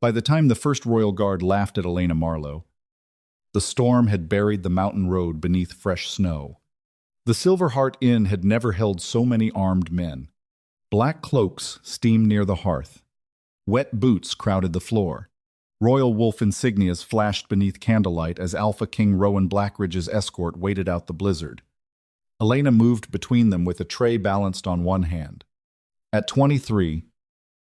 By the time the first royal guard laughed at Elena Marlowe, the storm had buried the mountain road beneath fresh snow. The Silver Heart Inn had never held so many armed men. Black cloaks steamed near the hearth. Wet boots crowded the floor. Royal wolf insignias flashed beneath candlelight as Alpha King Rowan Blackridge's escort waited out the blizzard. Elena moved between them with a tray balanced on one hand. At 23,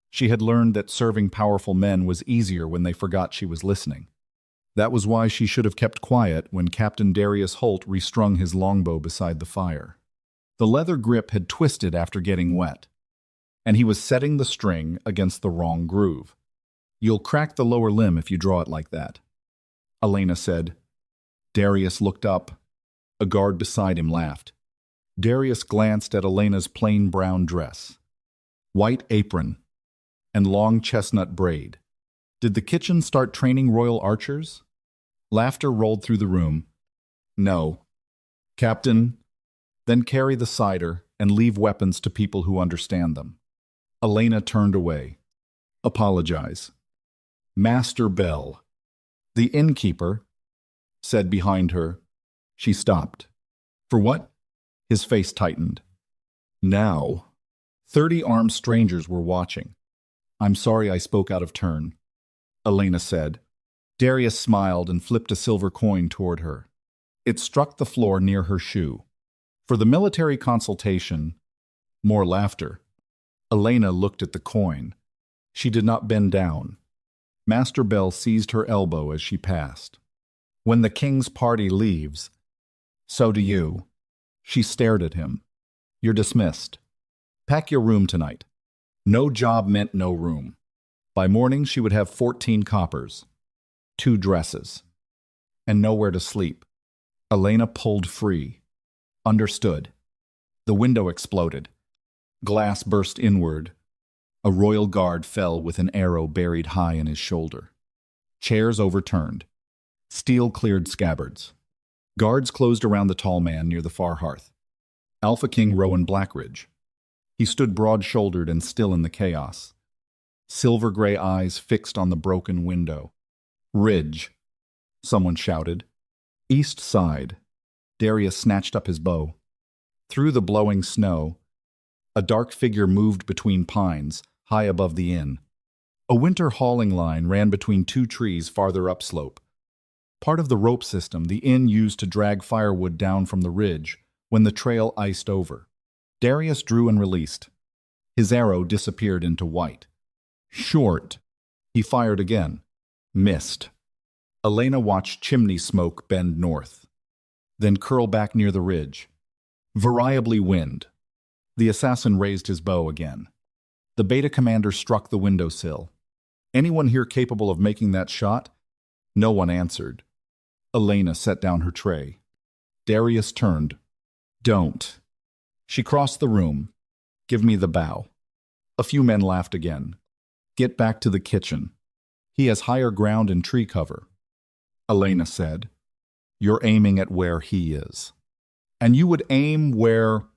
she had learned that serving powerful men was easier when they forgot she was listening. That was why she should have kept quiet when Captain Darius Holt restrung his longbow beside the fire. The leather grip had twisted after getting wet, and he was setting the string against the wrong groove. "You'll crack the lower limb if you draw it like that," Elena said. Darius looked up. A guard beside him laughed. Darius glanced at Elena's plain brown dress, white apron, and long chestnut braid. Did the kitchen start training royal archers? Laughter rolled through the room. "No. Captain, then carry the cider and leave weapons to people who understand them." Elena turned away. "Apologize." "Master Bell." "The innkeeper," said behind her. She stopped. "For what?" His face tightened. "Now." 30 armed strangers were watching. "I'm sorry I spoke out of turn," Elena said. Darius smiled and flipped a silver coin toward her. It struck the floor near her shoe. For the military consultation, more laughter. Elena looked at the coin. She did not bend down. Master Bell seized her elbow as she passed. "When the king's party leaves, so do you." She stared at him. "You're dismissed. Pack your room tonight." No job meant no room. By morning she would have 14 coppers, 2 dresses, and nowhere to sleep. Elena pulled free. "Understood." The window exploded. Glass burst inward. A royal guard fell with an arrow buried high in his shoulder. Chairs overturned. Steel cleared scabbards. Guards closed around the tall man near the far hearth. Alpha King Rowan Blackridge. He stood broad-shouldered and still in the chaos. Silver-gray eyes fixed on the broken window. "Ridge," someone shouted. "East side." Darius snatched up his bow. Through the blowing snow, a dark figure moved between pines, high above the inn. A winter hauling line ran between 2 trees farther upslope. Part of the rope system the inn used to drag firewood down from the ridge when the trail iced over. Darius drew and released. His arrow disappeared into white. Short. He fired again. Missed. Elena watched chimney smoke bend north, then curl back near the ridge. Variably wind. The assassin raised his bow again. The beta commander struck the windowsill. "Anyone here capable of making that shot?" No one answered. Elena set down her tray. Darius turned. "Don't." She crossed the room. "Give me the bow." A few men laughed again. "Get back to the kitchen. He has higher ground and tree cover." Elena said, "You're aiming at where he is. And you would aim where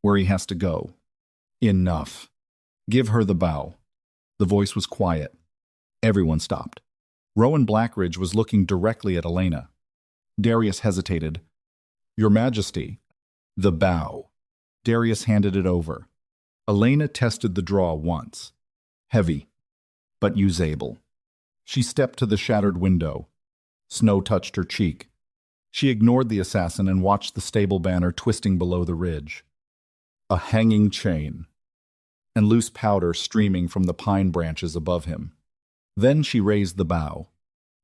he has to go." "Enough. Give her the bow." The voice was quiet. Everyone stopped. Rowan Blackridge was looking directly at Elena. Darius hesitated. "Your Majesty." "The bow." Darius handed it over. Elena tested the draw once. Heavy, but usable. She stepped to the shattered window. Snow touched her cheek. She ignored the assassin and watched the stable banner twisting below the ridge. A hanging chain, and loose powder streaming from the pine branches above him. Then she raised the bow.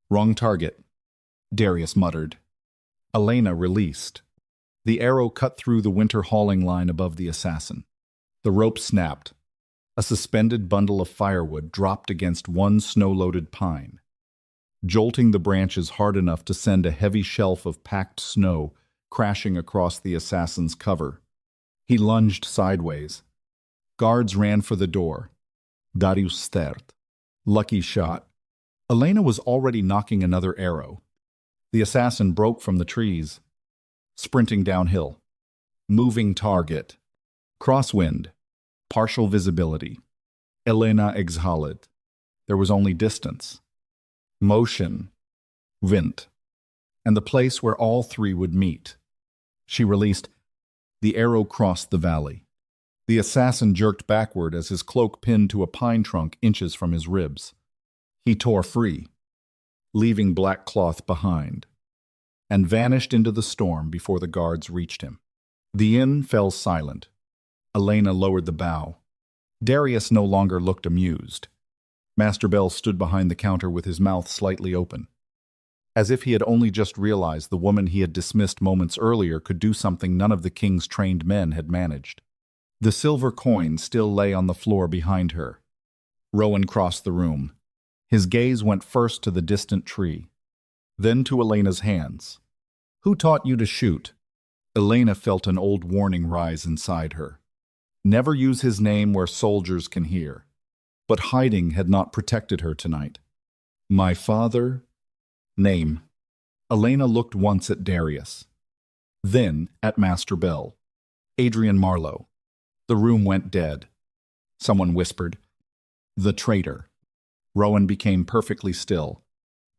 "Wrong target," Darius muttered. Elena released. The arrow cut through the winter hauling line above the assassin. The rope snapped. A suspended bundle of firewood dropped against one snow-loaded pine, jolting the branches hard enough to send a heavy shelf of packed snow crashing across the assassin's cover. He lunged sideways. Guards ran for the door. Darius stared. Lucky shot. Elena was already knocking another arrow. The assassin broke from the trees, sprinting downhill. Moving target. Crosswind. Partial visibility. Elena exhaled. There was only distance, motion, wind, and the place where all three would meet. She released. The arrow crossed the valley. The assassin jerked backward as his cloak pinned to a pine trunk inches from his ribs. He tore free, leaving black cloth behind, and vanished into the storm before the guards reached him. The inn fell silent. Elena lowered the bow. Darius no longer looked amused. Master Bell stood behind the counter with his mouth slightly open, as if he had only just realized the woman he had dismissed moments earlier could do something none of the king's trained men had managed. The silver coin still lay on the floor behind her. Rowan crossed the room. His gaze went first to the distant tree, then to Elena's hands. "Who taught you to shoot?" Elena felt an old warning rise inside her. Never use his name where soldiers can hear. But hiding had not protected her tonight. "My father." Name. Elena looked once at Darius, then at Master Bell. "Adrian Marlowe." The room went dead. Someone whispered, "The traitor." Rowan became perfectly still.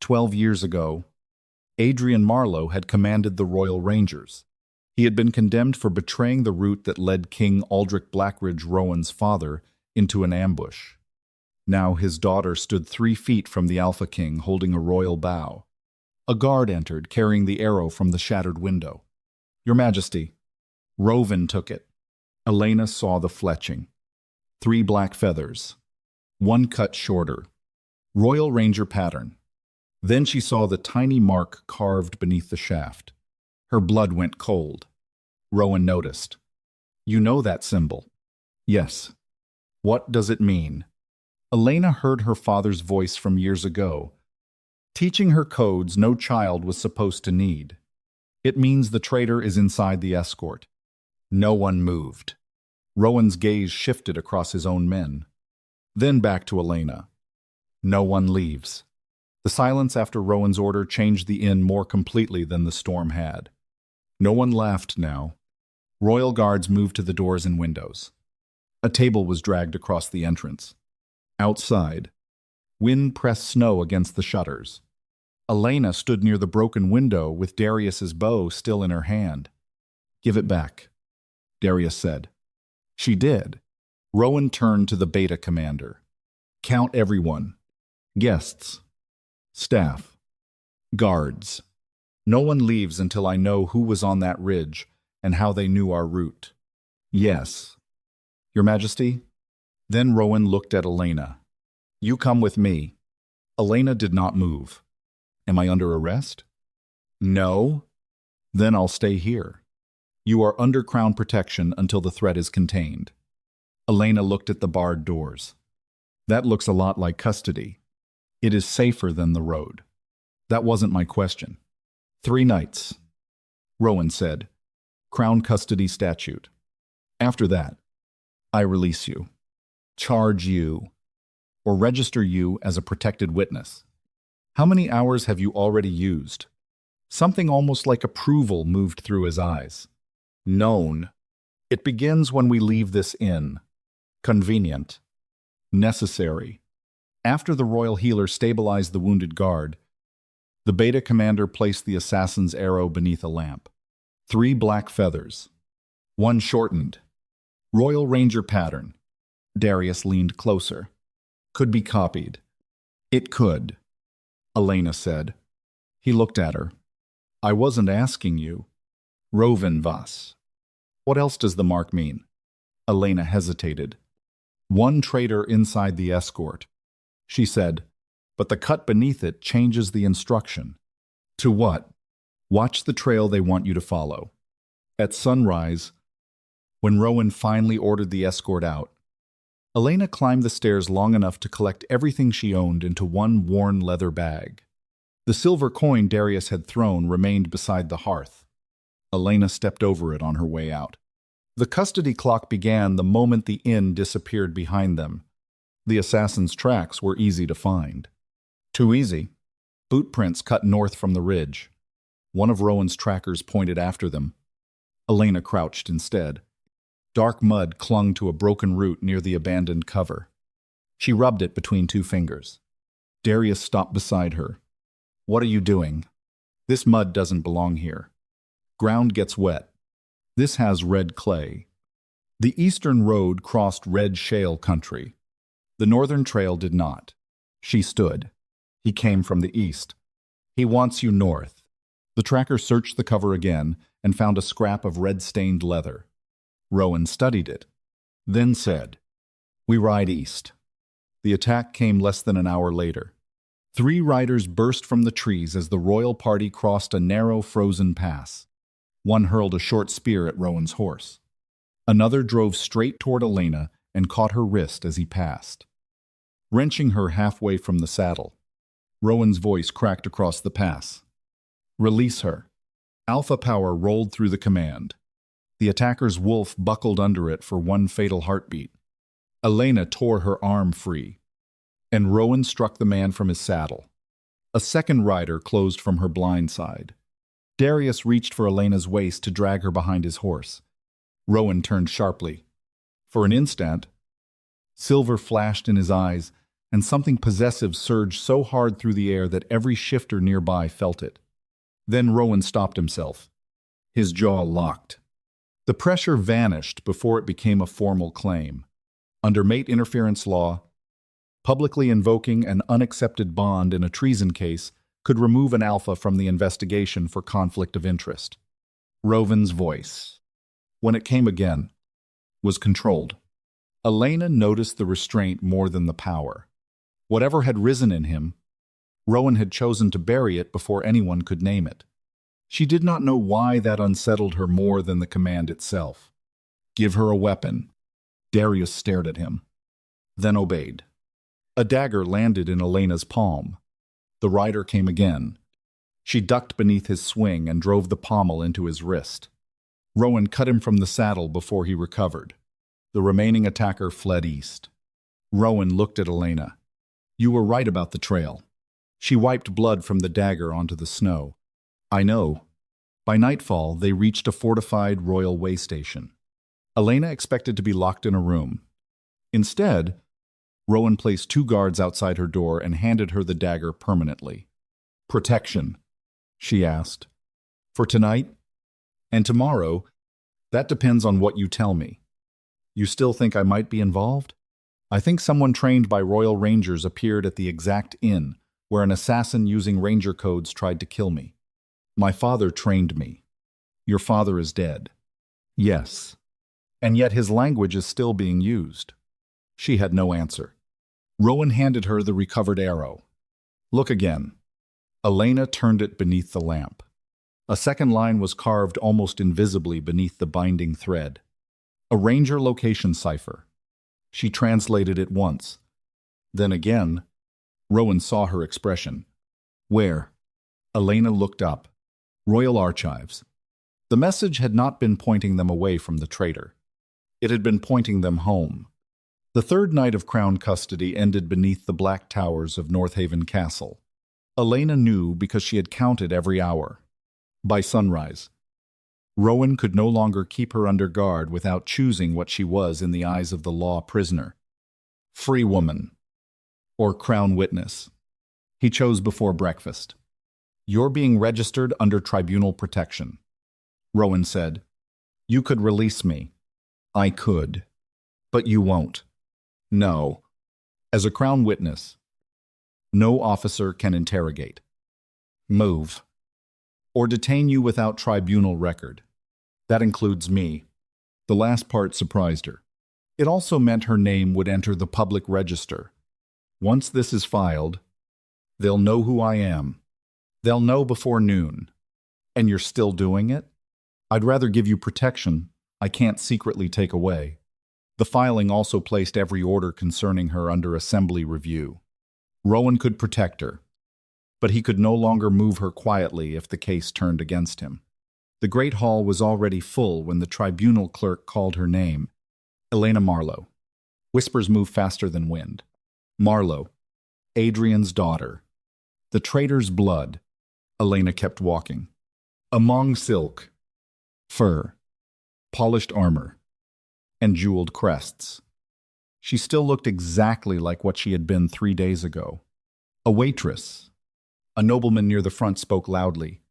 12 years ago, Adrian Marlowe had commanded the Royal Rangers. He had been condemned for betraying the route that led King Aldrich Blackridge, Rowan's father, into an ambush. Now his daughter stood 3 feet from the Alpha King, holding a royal bow. A guard entered, carrying the arrow from the shattered window. "Your Majesty." Rowan took it. Elena saw the fletching. 3 black feathers, one cut shorter. Royal Ranger pattern. Then she saw the tiny mark carved beneath the shaft. Her blood went cold. Rowan noticed. "You know that symbol?" "Yes." "What does it mean?" Elena heard her father's voice from years ago, teaching her codes no child was supposed to need. "It means the traitor is inside the escort." No one moved. Rowan's gaze shifted across his own men, then back to Elena. No one leaves. The silence after Rowan's order changed the inn more completely than the storm had. No one laughed now. Royal guards moved to the doors and windows. A table was dragged across the entrance. Outside, wind pressed snow against the shutters. Elena stood near the broken window with Darius's bow still in her hand. "Give it back," Darius said. She did. Rowan turned to the beta commander. "Count everyone. Guests. Staff. Guards. No one leaves until I know who was on that ridge and how they knew our route." "Yes." "Your Majesty?" Then Rowan looked at Elena. "You come with me." Elena did not move. "Am I under arrest?" "No." "Then I'll stay here. You are under crown protection until the threat is contained." Elena looked at the barred doors. "That looks a lot like custody. It is safer than the road." "That wasn't my question." 3 nights, Rowan said. "Crown custody statute. After that, I release you, charge you, or register you as a protected witness." "How many hours have you already used?" Something almost like approval moved through his eyes. "Known. It begins when we leave this inn. Convenient. Necessary." After the royal healer stabilized the wounded guard, the beta commander placed the assassin's arrow beneath a lamp. 3 black feathers. One shortened. Royal Ranger pattern. Darius leaned closer. "Could be copied." "It could," Elena said. He looked at her. "I wasn't asking you." "Rowan was." "What else does the mark mean?" Elena hesitated. "One traitor inside the escort." She said, "But the cut beneath it changes the instruction." "To what?" "Watch the trail they want you to follow." At sunrise, when Rowan finally ordered the escort out, Elena climbed the stairs long enough to collect everything she owned into one worn leather bag. The silver coin Darius had thrown remained beside the hearth. Elena stepped over it on her way out. The custody clock began the moment the inn disappeared behind them. The assassin's tracks were easy to find. Too easy. Boot prints cut north from the ridge. One of Rowan's trackers pointed after them. Elena crouched instead. Dark mud clung to a broken root near the abandoned cover. She rubbed it between two fingers. Darius stopped beside her. "What are you doing? This mud doesn't belong here. Ground gets wet. This has red clay." The eastern road crossed red shale country. The northern trail did not. She stood. "He came from the east. He wants you north." The tracker searched the cover again and found a scrap of red-stained leather. Rowan studied it, then said, "We ride east." The attack came less than an hour later. 3 riders burst from the trees as the royal party crossed a narrow frozen pass. One hurled a short spear at Rowan's horse. Another drove straight toward Elena and caught her wrist as he passed. Wrenching her halfway from the saddle, Rowan's voice cracked across the pass. "Release her." Alpha power rolled through the command. The attacker's wolf buckled under it for one fatal heartbeat. Elena tore her arm free, and Rowan struck the man from his saddle. A second rider closed from her blind side. Darius reached for Elena's waist to drag her behind his horse. Rowan turned sharply. For an instant, silver flashed in his eyes, and something possessive surged so hard through the air that every shifter nearby felt it. Then Rowan stopped himself. His jaw locked. The pressure vanished before it became a formal claim. Under mate interference law, publicly invoking an unaccepted bond in a treason case could remove an alpha from the investigation for conflict of interest. Rowan's voice, when it came again, was controlled. Elena noticed the restraint more than the power. Whatever had risen in him, Rowan had chosen to bury it before anyone could name it. She did not know why that unsettled her more than the command itself. "Give her a weapon." Darius stared at him, then obeyed. A dagger landed in Elena's palm. The rider came again. She ducked beneath his swing and drove the pommel into his wrist. Rowan cut him from the saddle before he recovered. The remaining attacker fled east. Rowan looked at Elena. "You were right about the trail." She wiped blood from the dagger onto the snow. "I know." By nightfall, they reached a fortified royal way station. Elena expected to be locked in a room. Instead, Rowan placed 2 guards outside her door and handed her the dagger permanently. "Protection?" she asked. "For tonight? And tomorrow? That depends on what you tell me. You still think I might be involved? I think someone trained by Royal Rangers appeared at the exact inn where an assassin using Ranger codes tried to kill me. My father trained me. Your father is dead." "Yes. And yet his language is still being used." She had no answer. Rowan handed her the recovered arrow. "Look again." Elena turned it beneath the lamp. A second line was carved almost invisibly beneath the binding thread. A Ranger location cipher. She translated it once. Then again, Rowan saw her expression. "Where?" Elena looked up. "Royal Archives." The message had not been pointing them away from the traitor. It had been pointing them home. The third night of Crown custody ended beneath the black towers of Northaven Castle. Elena knew because she had counted every hour. By sunrise, Rowan could no longer keep her under guard without choosing what she was in the eyes of the law prisoner. Free woman, or Crown witness. He chose before breakfast. "You're being registered under tribunal protection." Rowan said, "You could release me." "I could. But you won't." "No. As a Crown witness, no officer can interrogate, move, or detain you without tribunal record. That includes me." The last part surprised her. It also meant her name would enter the public register. "Once this is filed, they'll know who I am. They'll know before noon. And you're still doing it? I'd rather give you protection I can't secretly take away." The filing also placed every order concerning her under assembly review. Rowan could protect her, but he could no longer move her quietly if the case turned against him. The great hall was already full when the tribunal clerk called her name. Elena Marlowe. Whispers moved faster than wind. Marlowe, Adrian's daughter. The traitor's blood. Elena kept walking. Among silk, fur, polished armor, and jeweled crests. She still looked exactly like what she had been 3 days ago. A waitress. A nobleman near the front spoke loudly.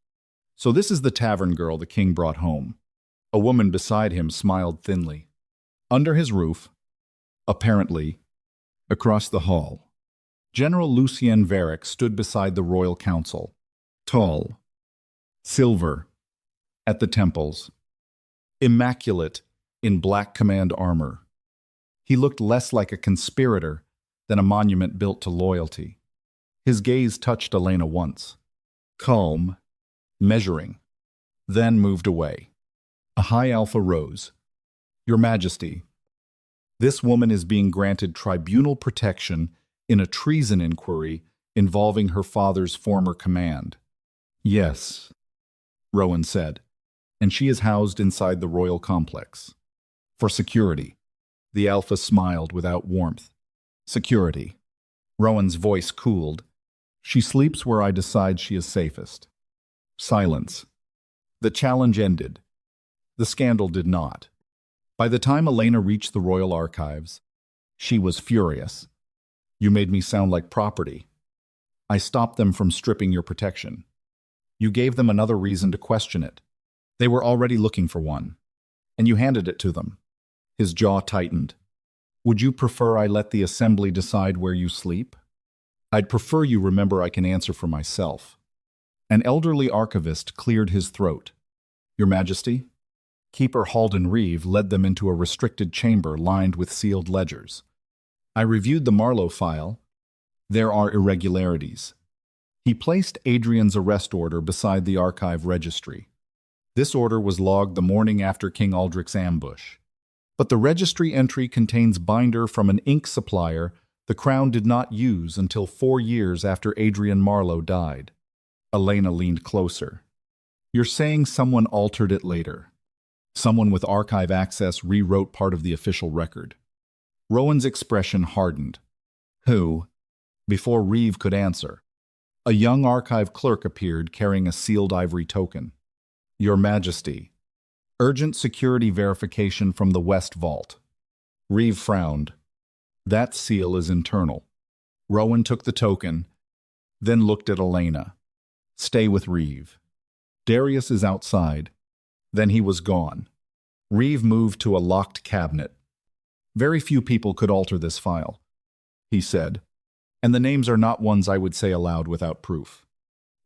So this is the tavern girl the king brought home. A woman beside him smiled thinly. Under his roof, apparently, across the hall, General Lucien Varick stood beside the royal council, tall, silver, at the temples, immaculate in black command armor. He looked less like a conspirator than a monument built to loyalty. His gaze touched Elena once, calm, measuring, then moved away. A high alpha rose. Your Majesty, this woman is being granted tribunal protection in a treason inquiry involving her father's former command. Yes, Rowan said, and she is housed inside the royal complex. For security. The Alpha smiled without warmth. Security. Rowan's voice cooled. She sleeps where I decide she is safest. Silence. The challenge ended. The scandal did not. By the time Elena reached the royal archives, she was furious. You made me sound like property. I stopped them from stripping your protection. You gave them another reason to question it. They were already looking for one, and you handed it to them. His jaw tightened. Would you prefer I let the assembly decide where you sleep? I'd prefer you remember I can answer for myself. An elderly archivist cleared his throat. Your Majesty? Keeper Halden Reeve led them into a restricted chamber lined with sealed ledgers. I reviewed the Marlowe file. There are irregularities. He placed Adrian's arrest order beside the archive registry. This order was logged the morning after King Aldrich's ambush. But the registry entry contains binder from an ink supplier the Crown did not use until 4 years after Adrian Marlowe died. Elena leaned closer. You're saying someone altered it later. Someone with archive access rewrote part of the official record. Rowan's expression hardened. Who? Before Reeve could answer, a young archive clerk appeared carrying a sealed ivory token. Your Majesty. Urgent security verification from the West Vault. Reeve frowned. That seal is internal. Rowan took the token, then looked at Elena. Stay with Reeve. Darius is outside. Then he was gone. Reeve moved to a locked cabinet. Very few people could alter this file, he said, and the names are not ones I would say aloud without proof.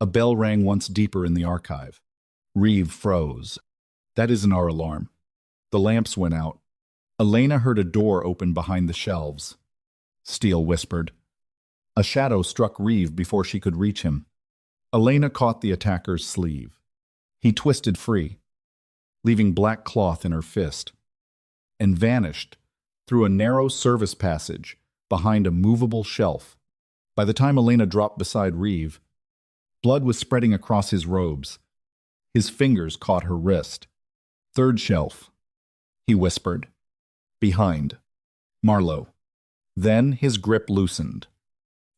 A bell rang once deeper in the archive. Reeve froze. That isn't our alarm. The lamps went out. Elena heard a door open behind the shelves. Steele whispered. A shadow struck Reeve before she could reach him. Elena caught the attacker's sleeve. He twisted free, leaving black cloth in her fist, and vanished through a narrow service passage behind a movable shelf. By the time Elena dropped beside Reeve, blood was spreading across his robes. His fingers caught her wrist. Third shelf, he whispered. Behind. Marlowe. Then his grip loosened.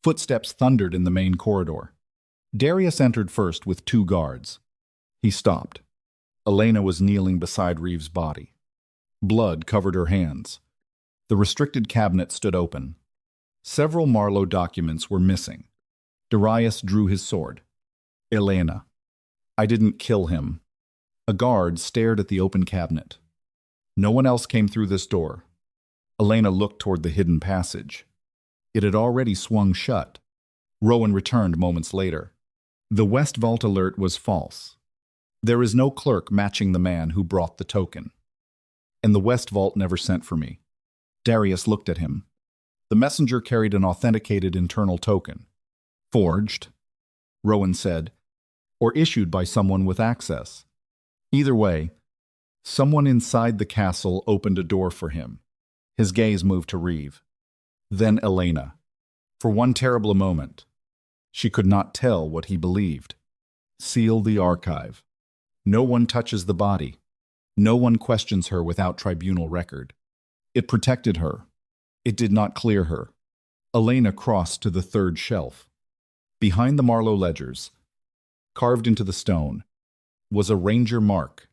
Footsteps thundered in the main corridor. Darius entered first with 2 guards. He stopped. Elena was kneeling beside Reeve's body. Blood covered her hands. The restricted cabinet stood open. Several Marlowe documents were missing. Darius drew his sword. Elena. I didn't kill him. A guard stared at the open cabinet. No one else came through this door. Elena looked toward the hidden passage. It had already swung shut. Rowan returned moments later. The West Vault alert was false. There is no clerk matching the man who brought the token. And the West Vault never sent for me. Darius looked at him. The messenger carried an authenticated internal token. Forged, Rowan said, or issued by someone with access. Either way, someone inside the castle opened a door for him. His gaze moved to Reeve. Then Elena. For one terrible moment, she could not tell what he believed. Seal the archive. No one touches the body. No one questions her without tribunal record. It protected her. It did not clear her. Elena crossed to the 3rd shelf. Behind the Marlowe ledgers, carved into the stone, was a ranger mark.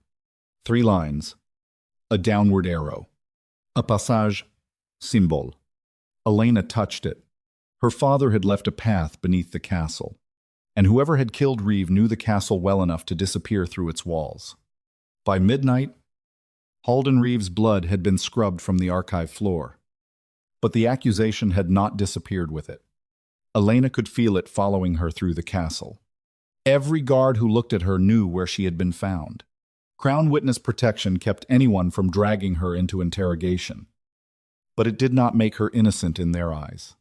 3 lines, a downward arrow, a passage symbol. Elena touched it. Her father had left a path beneath the castle, and whoever had killed Reeve knew the castle well enough to disappear through its walls. By midnight, Halden Reeve's blood had been scrubbed from the archive floor, but the accusation had not disappeared with it. Elena could feel it following her through the castle. Every guard who looked at her knew where she had been found. Crown witness protection kept anyone from dragging her into interrogation, but it did not make her innocent in their eyes.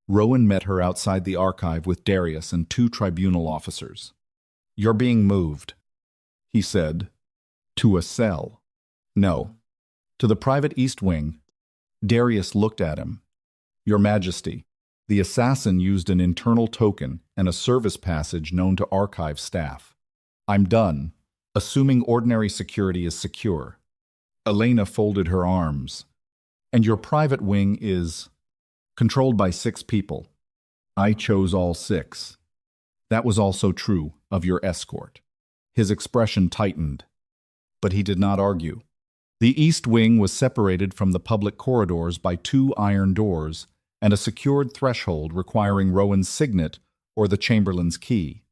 Rowan met her outside the archive with Darius and 2 tribunal officers. "You're being moved," he said. "To a cell." "No, to the private East Wing." Darius looked at him. "Your Majesty, the assassin used an internal token and a service passage known to archive staff. I'm done, assuming ordinary security is secure." Elena folded her arms. "And your private wing is controlled by 6 people. I chose all 6. That was also true of your escort." His expression tightened, but he did not argue. The East Wing was separated from the public corridors by 2 iron doors and a secured threshold requiring Rowan's signet or the Chamberlain's key.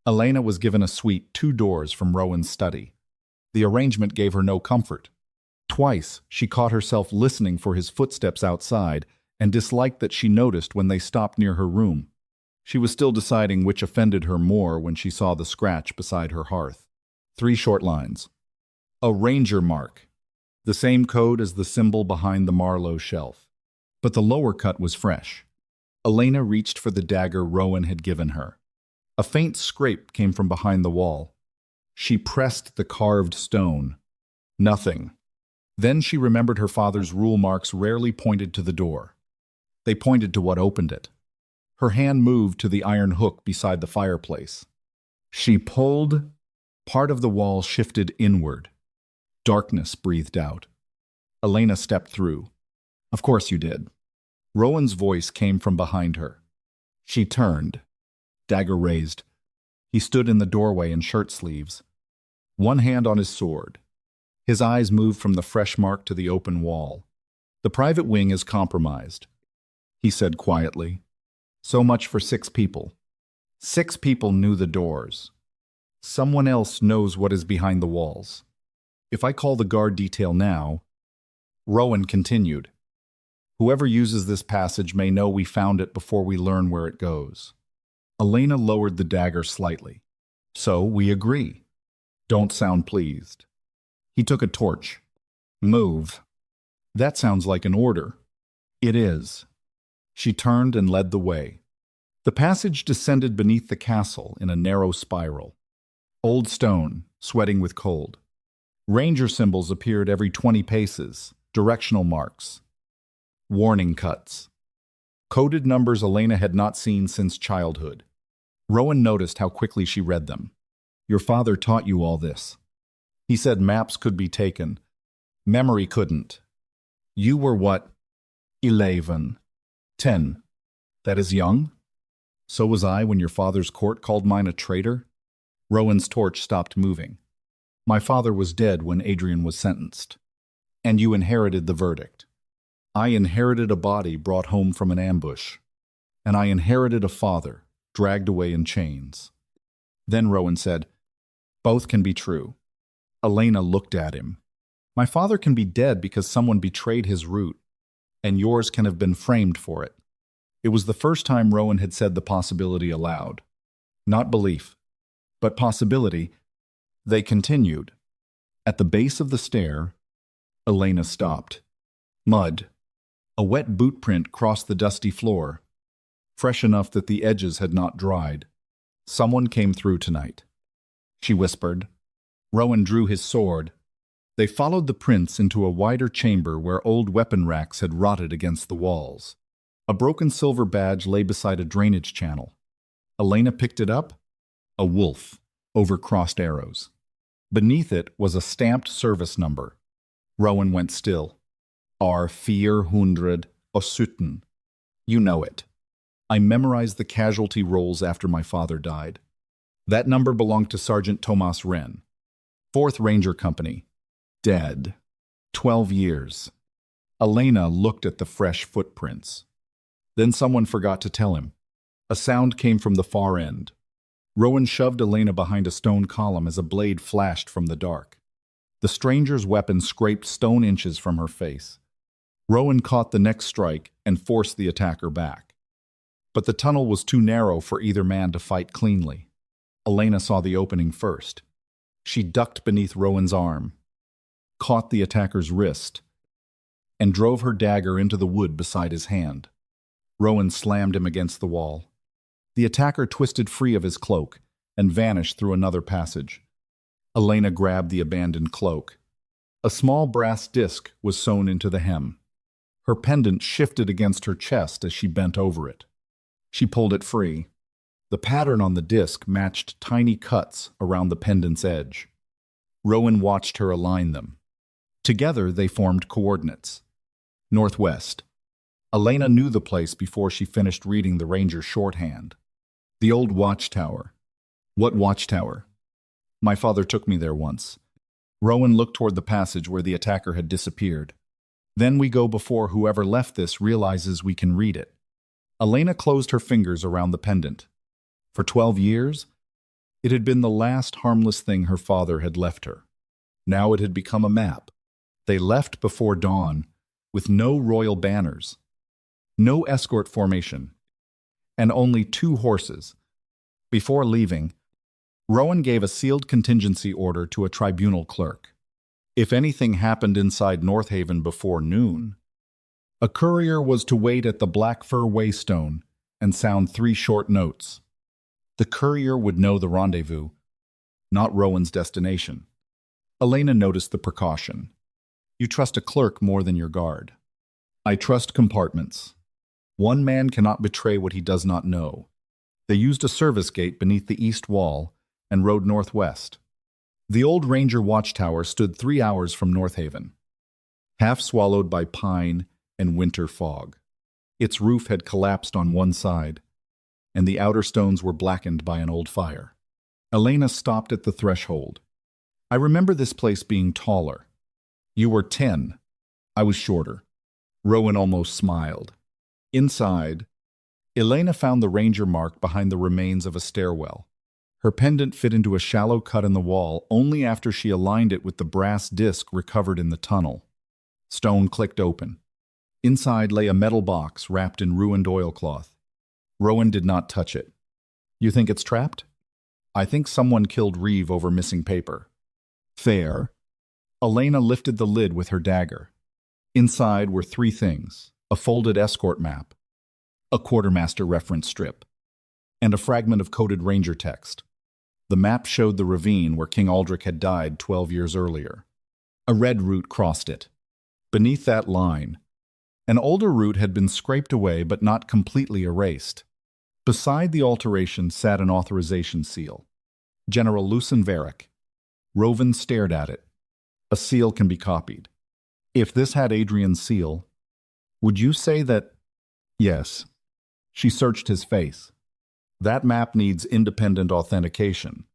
Elena was given a suite 2 doors from Rowan's study. The arrangement gave her no comfort. Twice she caught herself listening for his footsteps outside and disliked that she noticed when they stopped near her room. She was still deciding which offended her more when she saw the scratch beside her hearth. 3 short lines. A ranger mark, the same code as the symbol behind the Marlowe shelf. But the lower cut was fresh. Elena reached for the dagger Rowan had given her. A faint scrape came from behind the wall. She pressed the carved stone. Nothing. Then she remembered her father's rule marks rarely pointed to the door. They pointed to what opened it. Her hand moved to the iron hook beside the fireplace. She pulled. Part of the wall shifted inward. Darkness breathed out. Elena stepped through. "Of course you did." Rowan's voice came from behind her. She turned. Dagger raised. He stood in the doorway in shirt sleeves, one hand on his sword. His eyes moved from the fresh mark to the open wall. "The private wing is compromised," he said quietly. "So much for 6 people. 6 people knew the doors. Someone else knows what is behind the walls. If I call the guard detail now..." Rowan continued. "Whoever uses this passage may know we found it before we learn where it goes." Elena lowered the dagger slightly. "So we agree. Don't sound pleased." He took a torch. "Move." "That sounds like an order." "It is." She turned and led the way. The passage descended beneath the castle in a narrow spiral. Old stone, sweating with cold. Ranger symbols appeared every 20 paces, directional marks. Warning cuts. Coded numbers Elena had not seen since childhood. Rowan noticed how quickly she read them. "Your father taught you all this. He said maps could be taken. Memory couldn't. You were what? 11. 10. That is young? So was I when your father's court called mine a traitor?" Rowan's torch stopped moving. "My father was dead when Adrian was sentenced. And you inherited the verdict. I inherited a body brought home from an ambush. And I inherited a father, dragged away in chains." Then Rowan said, "Both can be true." Elena looked at him. "My father can be dead because someone betrayed his root, and yours can have been framed for it." It was the first time Rowan had said the possibility aloud. Not belief, but possibility. They continued. At the base of the stair, Elena stopped. Mud. A wet boot print crossed the dusty floor, fresh enough that the edges had not dried. "Someone came through tonight," she whispered. Rowan drew his sword. They followed the prints into a wider chamber where old weapon racks had rotted against the walls. A broken silver badge lay beside a drainage channel. Elena picked it up. A wolf, over crossed arrows. Beneath it was a stamped service number. Rowan went still. R417. You know it. I memorized the casualty rolls after my father died. That number belonged to Sergeant Thomas Wren. 4th Ranger Company. Dead. 12 years. Elena looked at the fresh footprints. Then someone forgot to tell him. A sound came from the far end. Rowan shoved Elena behind a stone column as a blade flashed from the dark. The stranger's weapon scraped stone inches from her face. Rowan caught the next strike and forced the attacker back. But the tunnel was too narrow for either man to fight cleanly. Elena saw the opening first. She ducked beneath Rowan's arm, caught the attacker's wrist, and drove her dagger into the wood beside his hand. Rowan slammed him against the wall. The attacker twisted free of his cloak and vanished through another passage. Elena grabbed the abandoned cloak. A small brass disc was sewn into the hem. Her pendant shifted against her chest as she bent over it. She pulled it free. The pattern on the disc matched tiny cuts around the pendant's edge. Rowan watched her align them. Together they formed coordinates. Northwest. Elena knew the place before she finished reading the ranger's shorthand. The old watchtower. What watchtower? My father took me there once. Rowan looked toward the passage where the attacker had disappeared. Then we go before whoever left this realizes we can read it. Elena closed her fingers around the pendant. For 12 years, it had been the last harmless thing her father had left her. Now it had become a map. They left before dawn, with no royal banners, no escort formation, and only 2 horses. Before leaving, Rowan gave a sealed contingency order to a tribunal clerk. If anything happened inside North Haven before noon, a courier was to wait at the Black Fir Waystone and sound 3 short notes. The courier would know the rendezvous, not Rowan's destination. Elena noticed the precaution. You trust a clerk more than your guard. I trust compartments. One man cannot betray what he does not know. They used a service gate beneath the east wall and rode northwest. The old Ranger watchtower stood 3 hours from North Haven, half swallowed by pine and winter fog. Its roof had collapsed on one side, and the outer stones were blackened by an old fire. Elena stopped at the threshold. I remember this place being taller. You were 10. I was shorter. Rowan almost smiled. Inside, Elena found the ranger mark behind the remains of a stairwell. Her pendant fit into a shallow cut in the wall only after she aligned it with the brass disc recovered in the tunnel. Stone clicked open. Inside lay a metal box wrapped in ruined oilcloth. Rowan did not touch it. You think it's trapped? I think someone killed Reeve over missing paper. Fair. Elena lifted the lid with her dagger. Inside were 3 things: a folded escort map, a quartermaster reference strip, and a fragment of coded ranger text. The map showed the ravine where King Aldrich had died 12 years earlier. A red route crossed it. Beneath that line, an older route had been scraped away but not completely erased. Beside the alteration sat an authorization seal. General Lucien Varick. Rowan stared at it. A seal can be copied. If this had Adrian's seal, would you say that? Yes. She searched his face. That map needs independent authentication.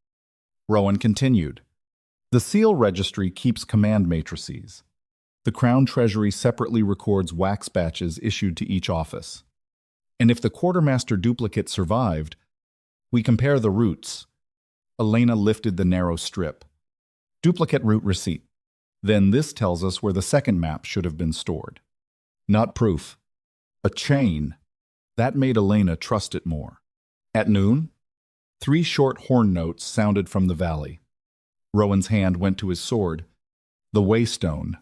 Rowan continued. The seal registry keeps command matrices. The Crown Treasury separately records wax batches issued to each office. And if the quartermaster duplicate survived, we compare the routes. Elena lifted the narrow strip. Duplicate route receipt. Then this tells us where the second map should have been stored. Not proof. A chain. That made Elena trust it more. At noon, 3 short horn notes sounded from the valley. Rowan's hand went to his sword. The Waystone.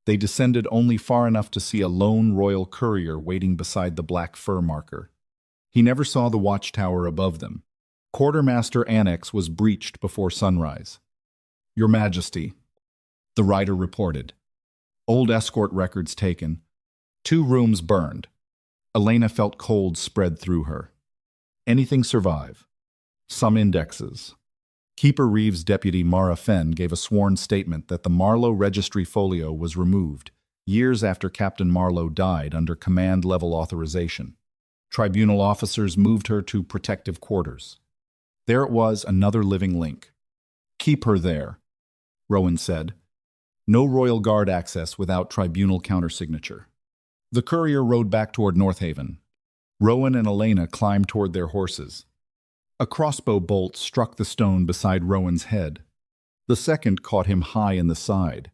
They descended only far enough to see a lone royal courier waiting beside the black fur marker. He never saw the watchtower above them. Quartermaster Annex was breached before sunrise. Your Majesty, the rider reported. Old escort records taken. 2 rooms burned. Elena felt cold spread through her. Anything survive? Some indexes. Keeper Reeves' deputy Mara Fenn gave a sworn statement that the Marlowe registry folio was removed years after Captain Marlowe died under command-level authorization. Tribunal officers moved her to protective quarters. There it was, another living link. Keep her there, Rowan said. No Royal Guard access without tribunal countersignature. The courier rode back toward North Haven. Rowan and Elena climbed toward their horses. A crossbow bolt struck the stone beside Rowan's head. The second caught him high in the side.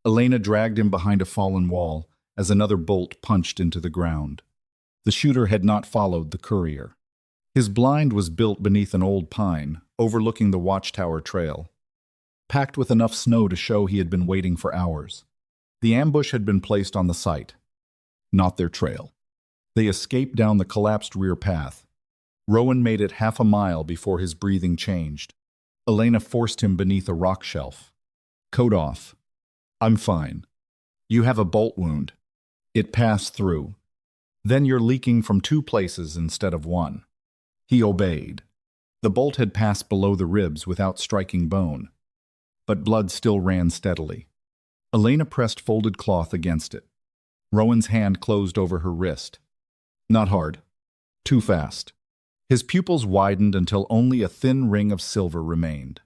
Elena dragged him behind a fallen wall as another bolt punched into the ground. The shooter had not followed the courier. His blind was built beneath an old pine, overlooking the watchtower trail, packed with enough snow to show he had been waiting for hours. The ambush had been placed on the site, not their trail. They escaped down the collapsed rear path. Rowan made it half a mile before his breathing changed. Elena forced him beneath a rock shelf. "Coat off." "I'm fine." "You have a bolt wound. It passed through. Then you're leaking from 2 places instead of 1. He obeyed. The bolt had passed below the ribs without striking bone, but blood still ran steadily. Elena pressed folded cloth against it. Rowan's hand closed over her wrist. Not hard. Too fast. His pupils widened until only a thin ring of silver remained.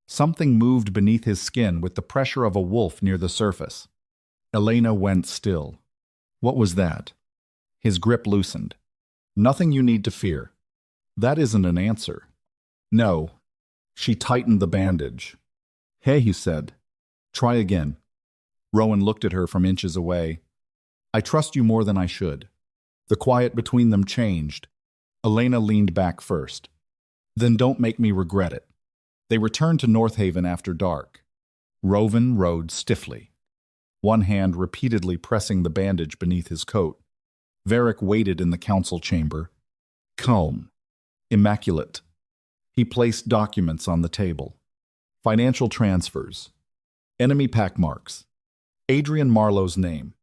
Something moved beneath his skin with the pressure of a wolf near the surface. Elena went still. What was that? His grip loosened. "Nothing you need to fear." "That isn't an answer." "No." She tightened the bandage. "Hey," he said. "Try again." Rowan looked at her from inches away. "I trust you more than I should." The quiet between them changed. Elena leaned back first. "Then don't make me regret it." They returned to North Haven after dark. Rowan rode stiffly, one hand repeatedly pressing the bandage beneath his coat. Varric waited in the council chamber, calm, immaculate. He placed documents on the table. Financial transfers. Enemy pack marks. Adrian Marlowe's name.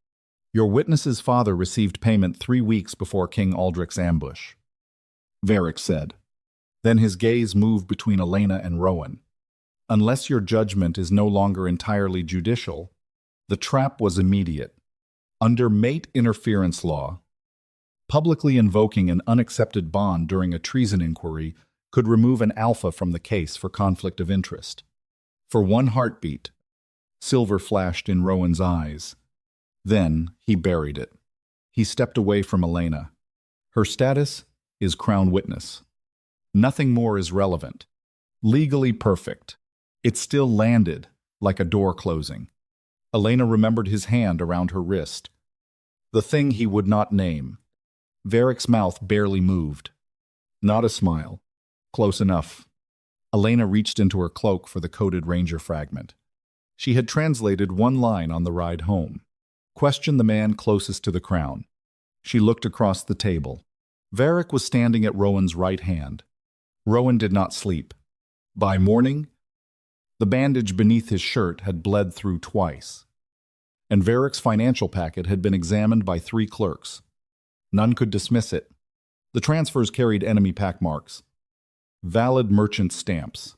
"Your witness's father received payment 3 weeks before King Aldrich's ambush," Varric said. Then his gaze moved between Elena and Rowan. "Unless your judgment is no longer entirely judicial." The trap was immediate. Under mate interference law, publicly invoking an unaccepted bond during a treason inquiry could remove an alpha from the case for conflict of interest. For one heartbeat, silver flashed in Rowan's eyes. Then he buried it. He stepped away from Elena. Her status is crown witness. Nothing more is relevant. Legally perfect. It still landed like a door closing. Elena remembered his hand around her wrist. The thing he would not name. Varric's mouth barely moved. Not a smile. Close enough. Elena reached into her cloak for the coded ranger fragment. She had translated one line on the ride home. Question the man closest to the crown. She looked across the table. Varric was standing at Rowan's right hand. Rowan did not sleep. By morning, the bandage beneath his shirt had bled through twice, and Varric's financial packet had been examined by 3 clerks. None could dismiss it. The transfers carried enemy pack marks, valid merchant stamps,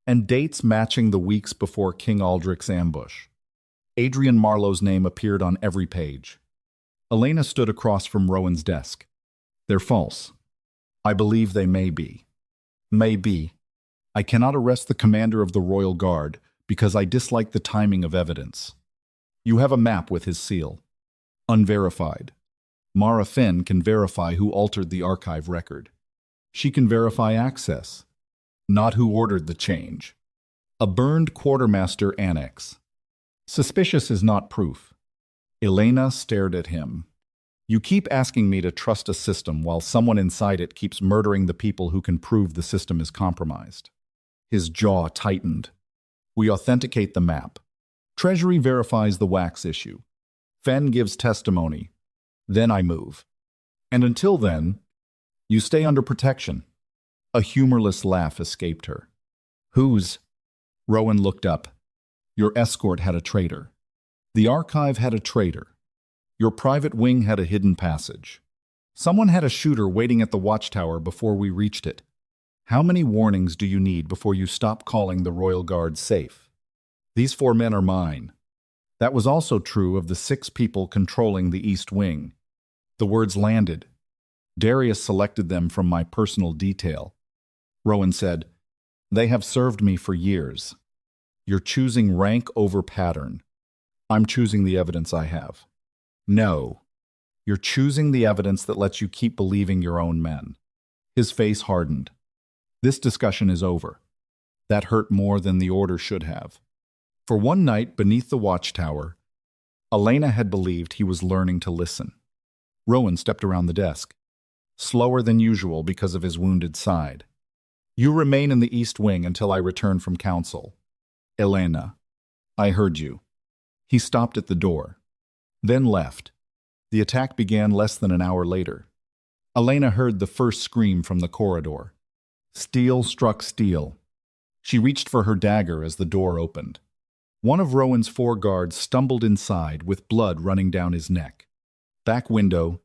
and dates matching the weeks before King Aldrich's ambush. Adrian Marlowe's name appeared on every page. Elena stood across from Rowan's desk. "They're false." "I believe they may be." "May be. I cannot arrest the commander of the Royal Guard because I dislike the timing of evidence." "You have a map with his seal." "Unverified." "Mara Finn can verify who altered the archive record. She can verify access, not who ordered the change." "A burned quartermaster annex." "Suspicious is not proof." Elena stared at him. "You keep asking me to trust a system while someone inside it keeps murdering the people who can prove the system is compromised." His jaw tightened. "We authenticate the map. Treasury verifies the wax issue. Fenn gives testimony. Then I move. And until then, you stay under protection." A humorless laugh escaped her. "Whose?" Rowan looked up. "Your escort had a traitor. The archive had a traitor. Your private wing had a hidden passage. Someone had a shooter waiting at the watchtower before we reached it. How many warnings do you need before you stop calling the Royal Guard safe? These 4 men are mine." That was also true of the 6 people controlling the East Wing. The words landed. Darius selected them from my personal detail. Rowan said, "They have served me for years. You're choosing rank over pattern. I'm choosing the evidence I have." "No." You're choosing the evidence that lets you keep believing your own men. His face hardened. This discussion is over. That hurt more than the order should have. For one night beneath the watchtower, Elena had believed he was learning to listen. Rowan stepped around the desk, slower than usual because of his wounded side. You remain in the East Wing until I return from council. Elena, I heard you. He stopped at the door, then left. The attack began less than an hour later. Elena heard the first scream from the corridor. Steel struck steel. She reached for her dagger as the door opened. One of Rowan's 4 guards stumbled inside with blood running down his neck. Back window.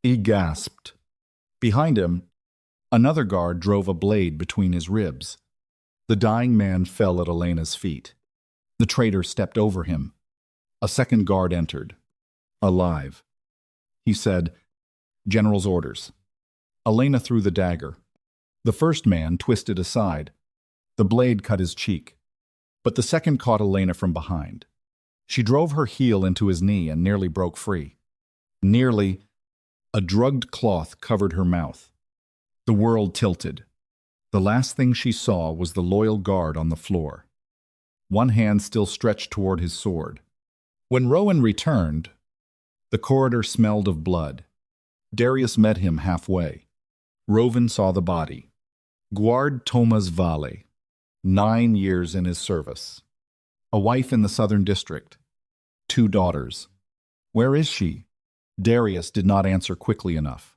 He gasped. Behind him, another guard drove a blade between his ribs. The dying man fell at Elena's feet. The traitor stepped over him. A second guard entered. Alive. He said, "General's orders." Elena threw the dagger. The first man twisted aside. The blade cut his cheek. But the second caught Elena from behind. She drove her heel into his knee and nearly broke free. Nearly, a drugged cloth covered her mouth. The world tilted. The last thing she saw was the loyal guard on the floor. One hand still stretched toward his sword. When Rowan returned, the corridor smelled of blood. Darius met him halfway. Rowan saw the body. Guard Thomas Valle, 9 years in his service. A wife in the Southern District. 2 daughters. Where is she? Darius did not answer quickly enough.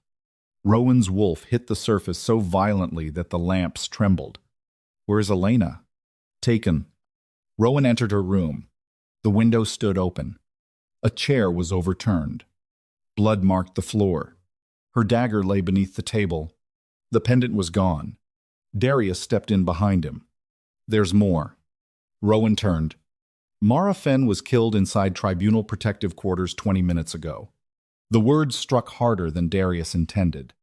Rowan's wolf hit the surface so violently that the lamps trembled. Where is Elena? Taken. Rowan entered her room. The window stood open. A chair was overturned. Blood marked the floor. Her dagger lay beneath the table. The pendant was gone. Darius stepped in behind him. There's more. Rowan turned. Mara Fenn was killed inside Tribunal Protective Quarters 20 minutes ago. The words struck harder than Darius intended.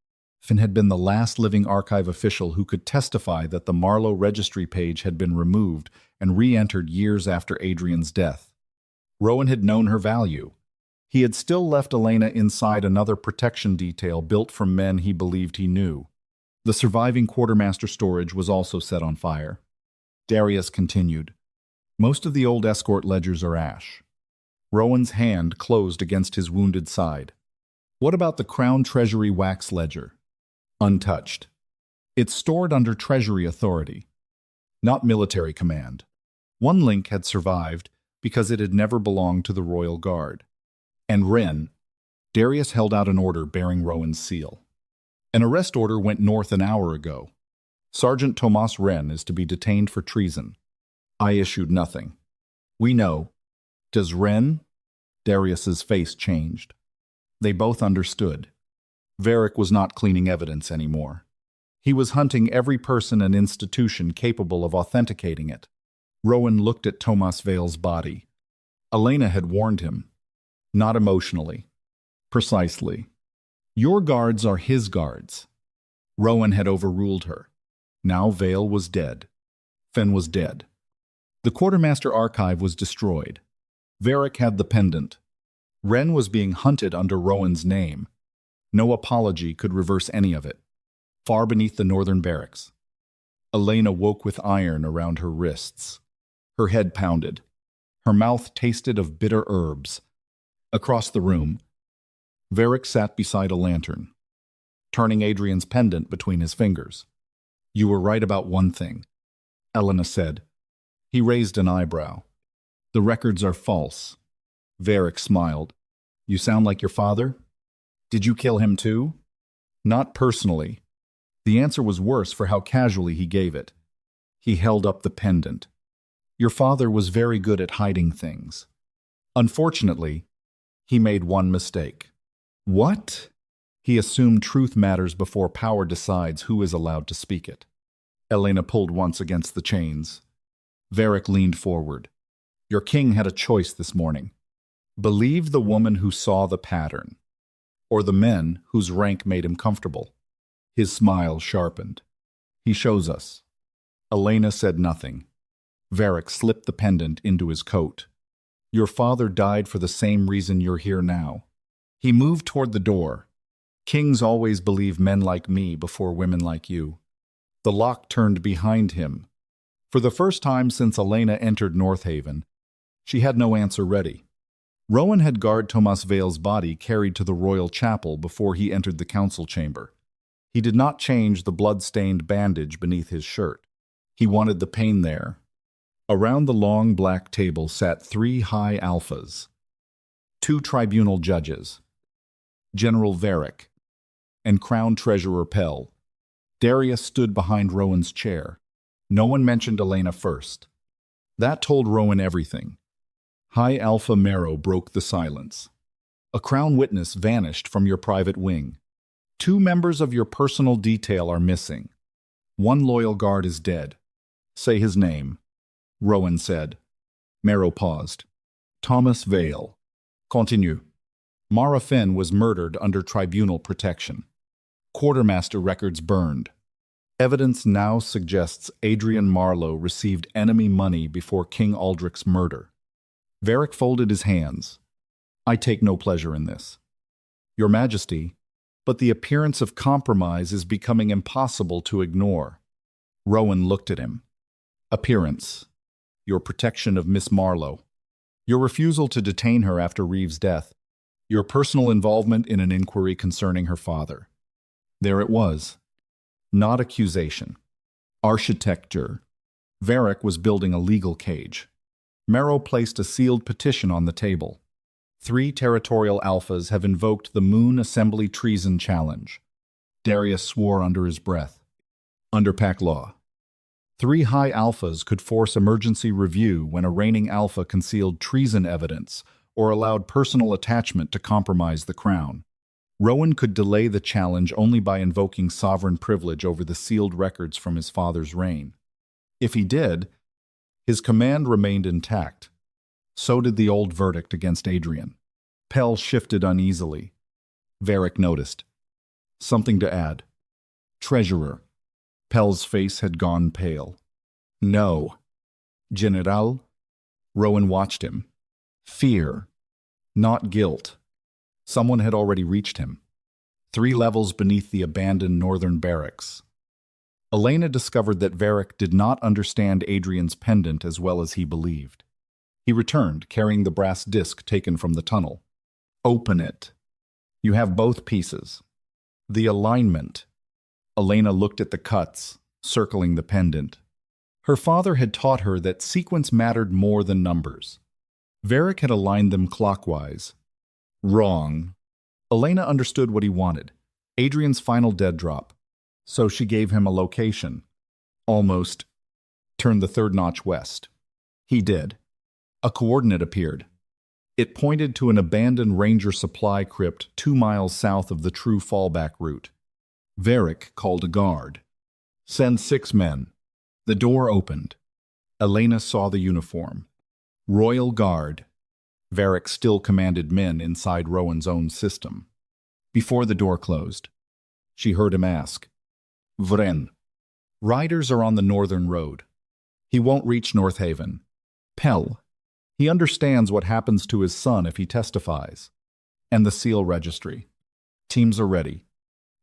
Fenn had been the last living archive official who could testify that the Marlowe registry page had been removed and re-entered years after Adrian's death. Rowan had known her value. He had still left Elena inside another protection detail built from men he believed he knew. The surviving quartermaster storage was also set on fire. Darius continued. Most of the old escort ledgers are ash. Rowan's hand closed against his wounded side. What about the Crown Treasury wax ledger? Untouched. It's stored under Treasury authority, not military command. One link had survived because it had never belonged to the Royal Guard. And Wren. Darius held out an order bearing Rowan's seal. An arrest order went north an hour ago. Sergeant Tomas Wren is to be detained for treason. I issued nothing. We know. Does Wren? Darius's face changed. They both understood. Varric was not cleaning evidence anymore. He was hunting every person and institution capable of authenticating it. Rowan looked at Tomas Vale's body. Elena had warned him. Not emotionally. Precisely. Your guards are his guards. Rowan had overruled her. Now Vale was dead. Fenn was dead. The quartermaster archive was destroyed. Varric had the pendant. Wren was being hunted under Rowan's name. No apology could reverse any of it. Far beneath the northern barracks, Elena woke with iron around her wrists. Her head pounded. Her mouth tasted of bitter herbs. Across the room, Varric sat beside a lantern, turning Adrian's pendant between his fingers. You were right about one thing, Elena said. He raised an eyebrow. The records are false. Varric smiled. You sound like your father? Did you kill him too? Not personally. The answer was worse for how casually he gave it. He held up the pendant. Your father was very good at hiding things. Unfortunately, he made one mistake. What? He assumed truth matters before power decides who is allowed to speak it. Elena pulled once against the chains. Varric leaned forward. Your king had a choice this morning. Believe the woman who saw the pattern, or the men whose rank made him comfortable. His smile sharpened. He shows us. Elena said nothing. Varric slipped the pendant into his coat. Your father died for the same reason you're here now. He moved toward the door. Kings always believe men like me before women like you. The lock turned behind him. For the first time since Elena entered North Haven, she had no answer ready. Rowan had guard Thomas Vale's body carried to the royal chapel before he entered the council chamber. He did not change the blood-stained bandage beneath his shirt. He wanted the pain there. Around the long black table sat 3 high alphas, 2 tribunal judges, General Varick, and Crown Treasurer Pell. Darius stood behind Rowan's chair. No one mentioned Elena first. That told Rowan everything. High Alpha Marrow broke the silence. A Crown witness vanished from your private wing. 2 members of your personal detail are missing. 1 loyal guard is dead. Say his name, Rowan said. Marrow paused. Thomas Vale. Continue. Mara Fenn was murdered under tribunal protection. Quartermaster records burned. Evidence now suggests Adrian Marlowe received enemy money before King Aldrich's murder. Varick folded his hands. I take no pleasure in this, Your Majesty, but the appearance of compromise is becoming impossible to ignore. Rowan looked at him. Appearance. Your protection of Miss Marlowe. Your refusal to detain her after Reeves' death. Your personal involvement in an inquiry concerning her father. There it was. Not accusation. Architecture. Varick was building a legal cage. Marrow placed a sealed petition on the table. 3 territorial alphas have invoked the Moon Assembly Treason Challenge. Darius swore under his breath. Under PAC law, 3 high alphas could force emergency review when a reigning alpha concealed treason evidence or allowed personal attachment to compromise the crown. Rowan could delay the challenge only by invoking sovereign privilege over the sealed records from his father's reign. If he did, his command remained intact. So did the old verdict against Adrian. Pell shifted uneasily. Varick noticed. Something to add. Treasurer. Pell's face had gone pale. No. General? Rowan watched him. Fear. Not guilt. Someone had already reached him. 3 levels beneath the abandoned northern barracks. Elena discovered that Varick did not understand Adrian's pendant as well as he believed. He returned, carrying the brass disc taken from the tunnel. Open it. You have both pieces. The alignment. Elena looked at the cuts, circling the pendant. Her father had taught her that sequence mattered more than numbers. Varick had aligned them clockwise. Wrong. Elena understood what he wanted. Adrian's final dead drop. So she gave him a location. Almost. Turned the 3rd notch west. He did. A coordinate appeared. It pointed to an abandoned ranger supply crypt 2 miles south of the true fallback route. Varick called a guard. Send 6 men. The door opened. Elena saw the uniform. Royal Guard. Varick still commanded men inside Rowan's own system. Before the door closed, she heard him ask, Vren. Riders are on the northern road. He won't reach North Haven. Pell. He understands what happens to his son if he testifies. And the seal registry. Teams are ready.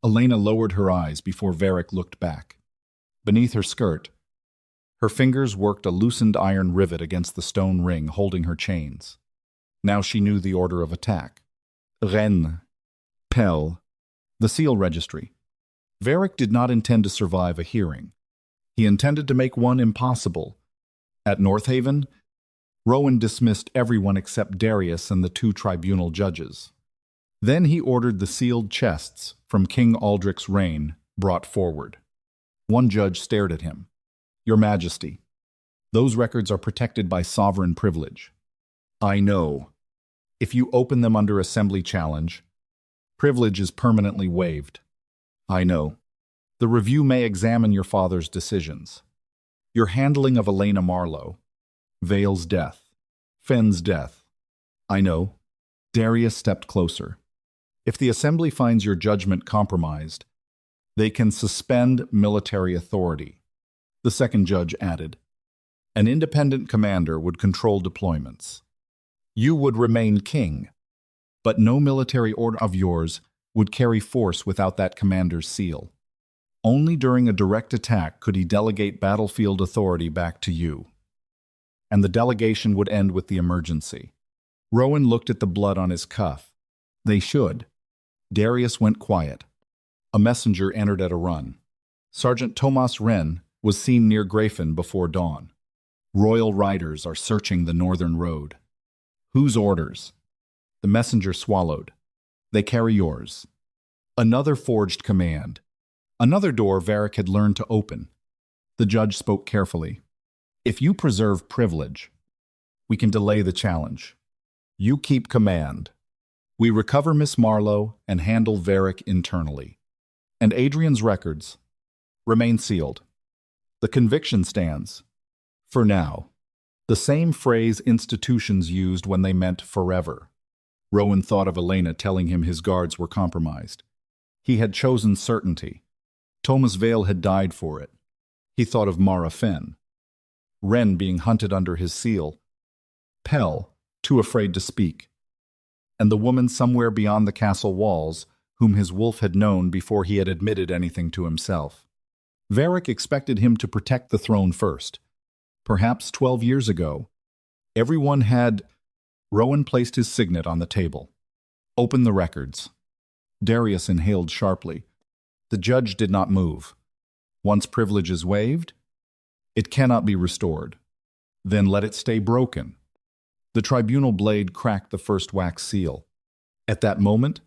Elena lowered her eyes before Varick looked back. Beneath her skirt, her fingers worked a loosened iron rivet against the stone ring holding her chains. Now she knew the order of attack. Rennes. Pell. The seal registry. Varick did not intend to survive a hearing. He intended to make one impossible. At North Haven, Rowan dismissed everyone except Darius and the 2 tribunal judges. Then he ordered the sealed chests from King Aldrich's reign brought forward. One judge stared at him. Your Majesty, those records are protected by sovereign privilege. I know. If you open them under assembly challenge, privilege is permanently waived. I know. The review may examine your father's decisions. Your handling of Elena Marlowe. Vale's death. Fenn's death. I know. Darius stepped closer. If the assembly finds your judgment compromised, they can suspend military authority. The second judge added. An independent commander would control deployments. You would remain king. But no military order of yours would carry force without that commander's seal. Only during a direct attack could he delegate battlefield authority back to you. And the delegation would end with the emergency. Rowan looked at the blood on his cuff. They should. Darius went quiet. A messenger entered at a run. Sergeant Thomas Wren was seen near Grafen before dawn. Royal riders are searching the northern road. Whose orders? The messenger swallowed. They carry yours. Another forged command. Another door Varric had learned to open. The judge spoke carefully. If you preserve privilege, we can delay the challenge. You keep command. We recover Miss Marlowe and handle Varric internally. And Adrian's records remain sealed. The conviction stands. For now. The same phrase institutions used when they meant forever. Rowan thought of Elena telling him his guards were compromised. He had chosen certainty. Thomas Vale had died for it. He thought of Mara Fenn. Wren being hunted under his seal. Pell, too afraid to speak. And the woman somewhere beyond the castle walls, whom his wolf had known before he had admitted anything to himself. Varric expected him to protect the throne first. Perhaps 12 years ago, everyone had... Rowan placed his signet on the table. Open the records. Darius inhaled sharply. The judge did not move. Once privilege is waived, it cannot be restored. Then let it stay broken. The tribunal blade cracked the first wax seal. At that moment,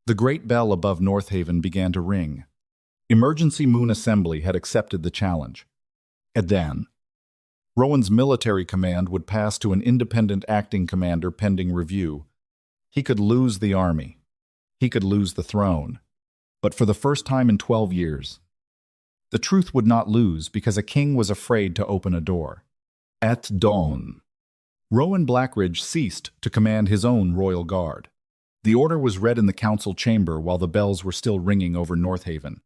the great bell above Northaven began to ring. Emergency Moon Assembly had accepted the challenge. And then, Rowan's military command would pass to an independent acting commander pending review. He could lose the army. He could lose the throne. But for the first time in 12 years, the truth would not lose because a king was afraid to open a door. At dawn, Rowan Blackridge ceased to command his own royal guard. The order was read in the council chamber while the bells were still ringing over Northaven.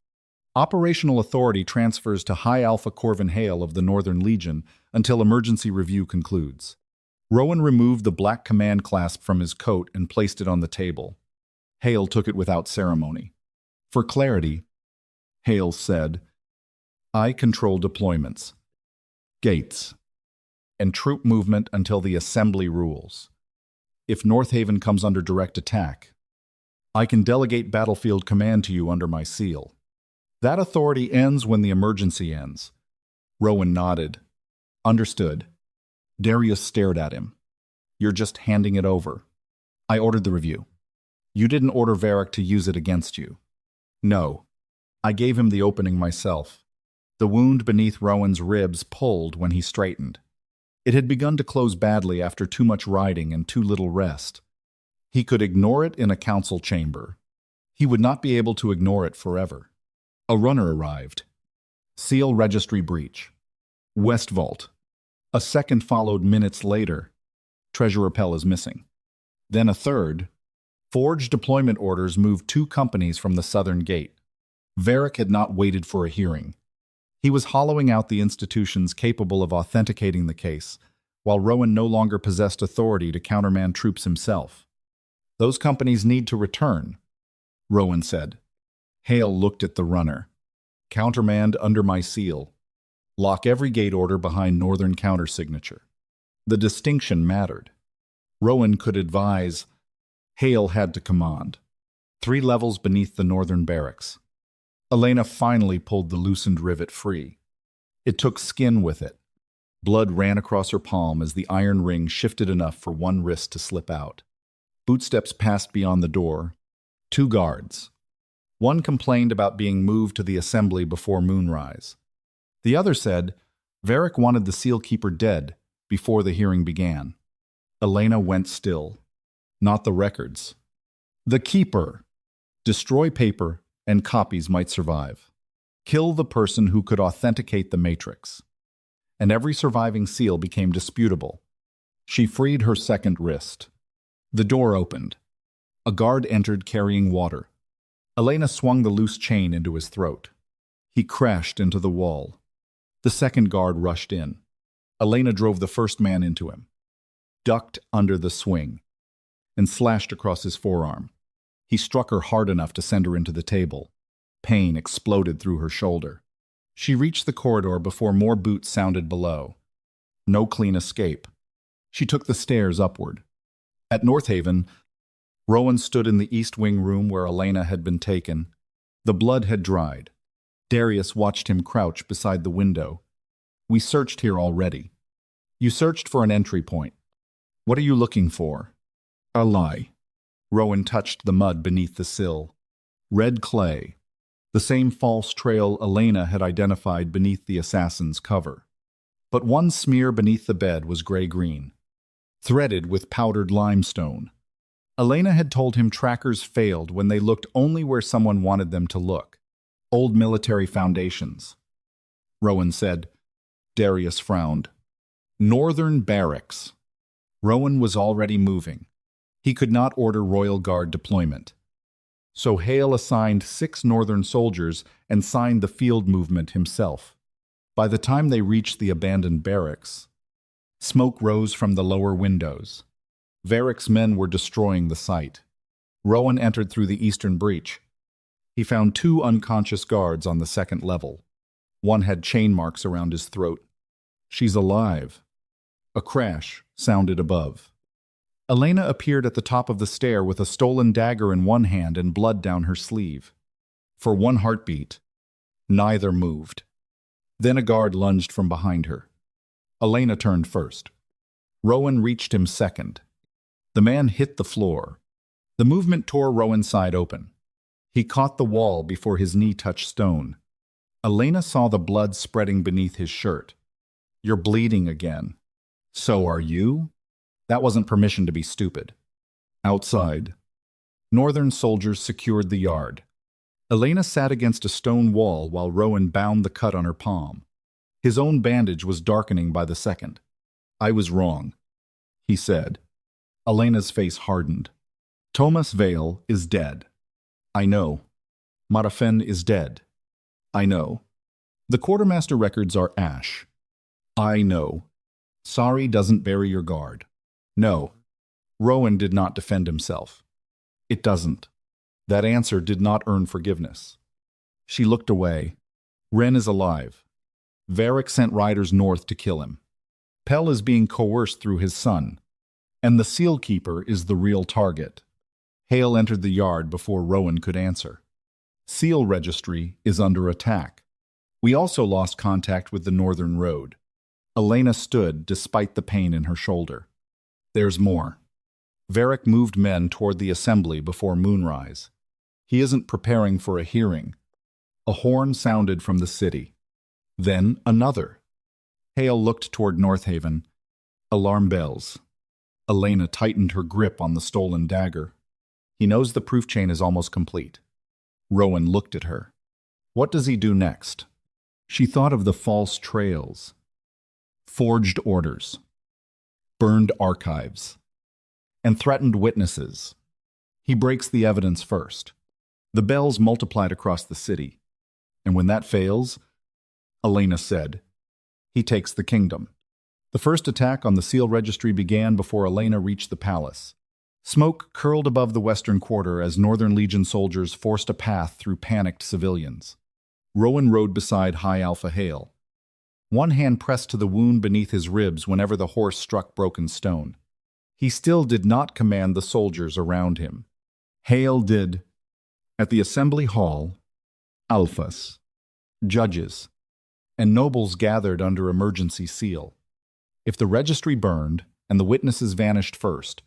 Operational authority transfers to High Alpha Corvin Hale of the Northern Legion until emergency review concludes. Rowan removed the black command clasp from his coat and placed it on the table. Hale took it without ceremony. For clarity, Hale said, I control deployments, gates, and troop movement until the assembly rules. If Northaven comes under direct attack, I can delegate battlefield command to you under my seal. That authority ends when the emergency ends. Rowan nodded. Understood. Darius stared at him. You're just handing it over. I ordered the review. You didn't order Varric to use it against you. No. I gave him the opening myself. The wound beneath Rowan's ribs pulled when he straightened. It had begun to close badly after too much riding and too little rest. He could ignore it in a council chamber. He would not be able to ignore it forever. A runner arrived. Seal registry breach. West Vault. A second followed minutes later. Treasurer Pell is missing. Then a third. Forged deployment orders moved 2 companies from the southern gate. Varric had not waited for a hearing. He was hollowing out the institutions capable of authenticating the case, while Rowan no longer possessed authority to countermand troops himself. Those companies need to return, Rowan said. Hale looked at the runner. Countermand under my seal. Lock every gate order behind northern countersignature. The distinction mattered. Rowan could advise. Hale had to command. 3 levels beneath the northern barracks. Elena finally pulled the loosened rivet free. It took skin with it. Blood ran across her palm as the iron ring shifted enough for one wrist to slip out. Footsteps passed beyond the door. 2 guards. One complained about being moved to the assembly before moonrise. The other said Varric wanted the seal keeper dead before the hearing began. Elena went still. Not the records. The keeper. Destroy paper and copies might survive. Kill the person who could authenticate the matrix. And every surviving seal became disputable. She freed her second wrist. The door opened. A guard entered carrying water. Elena swung the loose chain into his throat. He crashed into the wall. The second guard rushed in. Elena drove the first man into him. Ducked under the swing. and slashed across his forearm. He struck her hard enough to send her into the table. Pain exploded through her shoulder. She reached the corridor before more boots sounded below. No clean escape. She took the stairs upward. At Northaven, Rowan stood in the East Wing room where Elena had been taken. The blood had dried. Darius watched him crouch beside the window. "We searched here already." "You searched for an entry point. What are you looking for?" "A lie." Rowan touched the mud beneath the sill. Red clay. The same false trail Elena had identified beneath the assassin's cover. But one smear beneath the bed was gray-green, threaded with powdered limestone. Elena had told him trackers failed when they looked only where someone wanted them to look. Old military foundations. Rowan said. Darius frowned. Northern barracks. Rowan was already moving. He could not order Royal Guard deployment. So Hale assigned 6 Northern soldiers and signed the field movement himself. By the time they reached the abandoned barracks, smoke rose from the lower windows. Varick's men were destroying the site. Rowan entered through the eastern breach. He found 2 unconscious guards on the second level. One had chain marks around his throat. "She's alive." A crash sounded above. Elena appeared at the top of the stair with a stolen dagger in one hand and blood down her sleeve. For one heartbeat, neither moved. Then a guard lunged from behind her. Elena turned first. Rowan reached him second. The man hit the floor. The movement tore Rowan's side open. He caught the wall before his knee touched stone. Elena saw the blood spreading beneath his shirt. "You're bleeding again." "So are you?" That wasn't permission to be stupid. Outside, Northern soldiers secured the yard. Elena sat against a stone wall while Rowan bound the cut on her palm. His own bandage was darkening by the second. "I was wrong," he said. Elena's face hardened. "Thomas Vale is dead." "I know." "Marafen is dead." "I know." "The quartermaster records are ash." "I know." "Sorry doesn't bury your guard." "No." Rowan did not defend himself. "It doesn't." That answer did not earn forgiveness. She looked away. "Wren is alive. Varick sent riders north to kill him. Pell is being coerced through his son. And the seal keeper is the real target." Hale entered the yard before Rowan could answer. "Seal registry is under attack. We also lost contact with the Northern Road." Elena stood despite the pain in her shoulder. "There's more." Varick moved men toward the assembly before moonrise. He isn't preparing for a hearing. A horn sounded from the city. Then another. Hale looked toward Northaven. Alarm bells. Elena tightened her grip on the stolen dagger. "He knows the proof chain is almost complete." Rowan looked at her. "What does he do next?" She thought of the false trails. Forged orders. Burned archives. And threatened witnesses. He breaks the evidence first. The bells multiplied across the city. And when that fails, Elena said, he takes the kingdom. The first attack on the seal registry began before Elena reached the palace. Smoke curled above the western quarter as Northern Legion soldiers forced a path through panicked civilians. Rowan rode beside High Alpha Hale. One hand pressed to the wound beneath his ribs whenever the horse struck broken stone. He still did not command the soldiers around him. Hale did. At the assembly hall, alphas, judges, and nobles gathered under emergency seal. If the registry burned and the witnesses vanished first,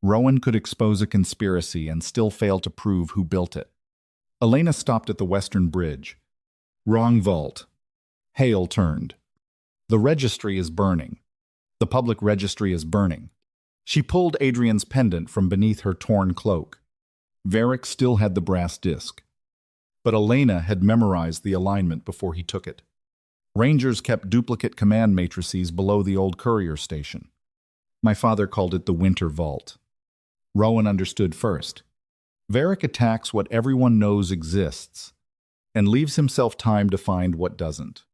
Rowan could expose a conspiracy and still fail to prove who built it. Elena stopped at the western bridge. "Wrong vault." Hale turned. "The registry is burning. The public registry is burning." She pulled Adrian's pendant from beneath her torn cloak. Varick still had the brass disc. But Elena had memorized the alignment before he took it. Rangers kept duplicate command matrices below the old courier station. My father called it the Winter Vault. Rowan understood first. Varick attacks what everyone knows exists, and leaves himself time to find what doesn't.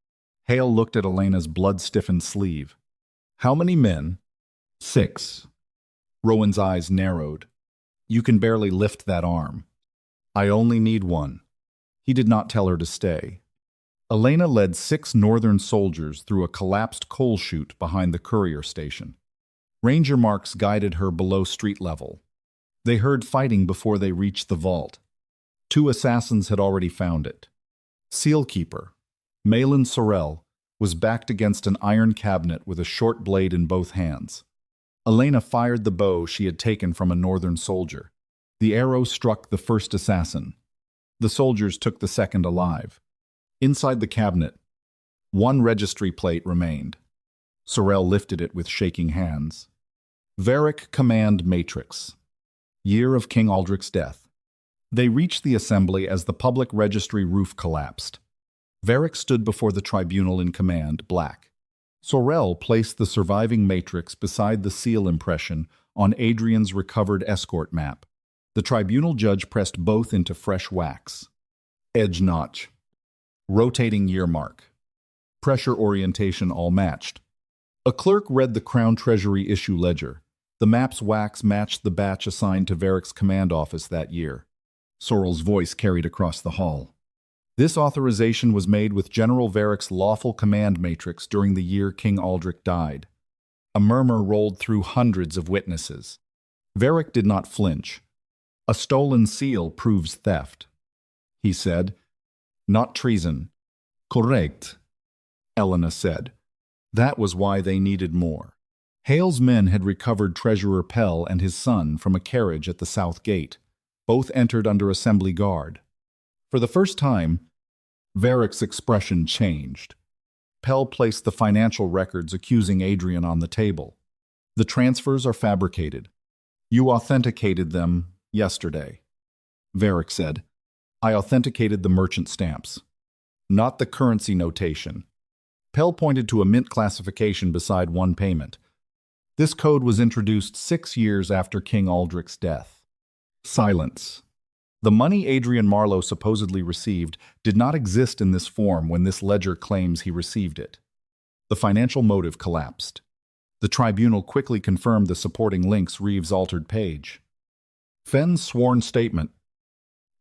Hale looked at Elena's blood-stiffened sleeve. "How many men?" "6. Rowan's eyes narrowed. You can barely lift that arm. I only need one. He did not tell her to stay. Elena led 6 northern soldiers through a collapsed coal chute behind the courier station. Ranger marks guided her below street level. They heard fighting before they reached the vault. 2 assassins had already found it. Sealkeeper, Malin Sorel, was backed against an iron cabinet with a short blade in both hands. Elena fired the bow she had taken from a northern soldier. The arrow struck the first assassin. The soldiers took the second alive. Inside the cabinet, 1 registry plate remained. Sorel lifted it with shaking hands. Varick Command Matrix. Year of King Aldrich's death. They reached the assembly as the public registry roof collapsed. Varick stood before the tribunal in command, black. Sorel placed the surviving matrix beside the seal impression on Adrian's recovered escort map. The tribunal judge pressed both into fresh wax. Edge notch. Rotating year mark. Pressure orientation all matched. A clerk read the Crown Treasury issue ledger. The map's wax matched the batch assigned to Varick's command office that year. Sorel's voice carried across the hall. This authorization was made with General Varick's lawful command matrix during the year King Aldrich died. A murmur rolled through hundreds of witnesses. Varick did not flinch. A stolen seal proves theft. He said, "Not treason." "Correct," Elena said. That was why they needed more. Hale's men had recovered Treasurer Pell and his son from a carriage at the south gate. Both entered under assembly guard. For the first time, Varick's expression changed. Pell placed the financial records accusing Adrian on the table. "The transfers are fabricated. You authenticated them yesterday." Varick said, "I authenticated the merchant stamps, not the currency notation." Pell pointed to a mint classification beside one payment. This code was introduced 6 years after King Aldrich's death. Silence. The money Adrian Marlowe supposedly received did not exist in this form when this ledger claims he received it. The financial motive collapsed. The tribunal quickly confirmed the supporting links Reeves' altered page. Fenn's sworn statement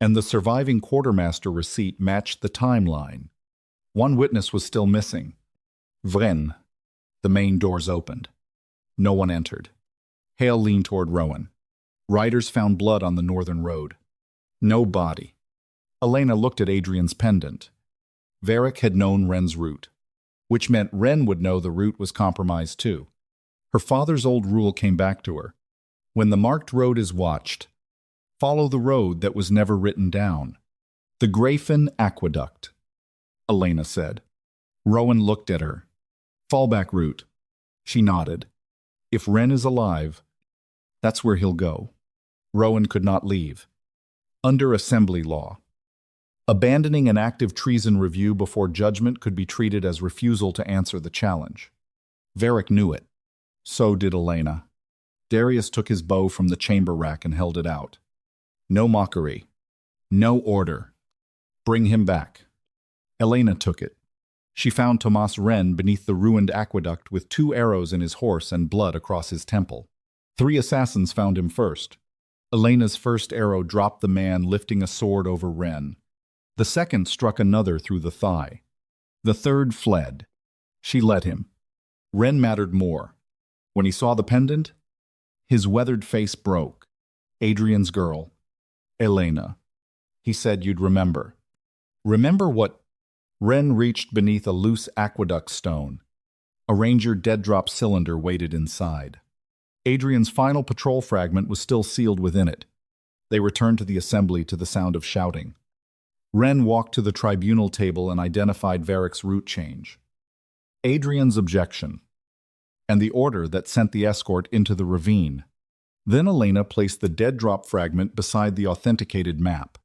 and the surviving quartermaster receipt matched the timeline. One witness was still missing. Vren. The main doors opened. No one entered. Hale leaned toward Rowan. Riders found blood on the northern road. No body. Elena looked at Adrian's pendant. Varick had known Wren's route, which meant Wren would know the route was compromised too. Her father's old rule came back to her. When the marked road is watched, follow the road that was never written down. The Grafen Aqueduct, Elena said. Rowan looked at her. Fallback route. She nodded. If Wren is alive, that's where he'll go. Rowan could not leave. Under assembly law, abandoning an active treason review before judgment could be treated as refusal to answer the challenge. Varick knew it. So did Elena. Darius took his bow from the chamber rack and held it out. No mockery. No order. Bring him back. Elena took it. She found Tomas Wren beneath the ruined aqueduct with 2 arrows in his horse and blood across his temple. 3 assassins found him first. Elena's first arrow dropped the man lifting a sword over Wren. The second struck another through the thigh. The third fled. She let him. Wren mattered more. When he saw the pendant, his weathered face broke. Adrian's girl. Elena. He said you'd remember. Remember what? Wren reached beneath a loose aqueduct stone. A Ranger dead-drop cylinder waited inside. Adrian's final patrol fragment was still sealed within it. They returned to the assembly to the sound of shouting. Wren walked to the tribunal table and identified Varick's route change. Adrian's objection, and the order that sent the escort into the ravine. Then Elena placed the dead-drop fragment beside the authenticated map.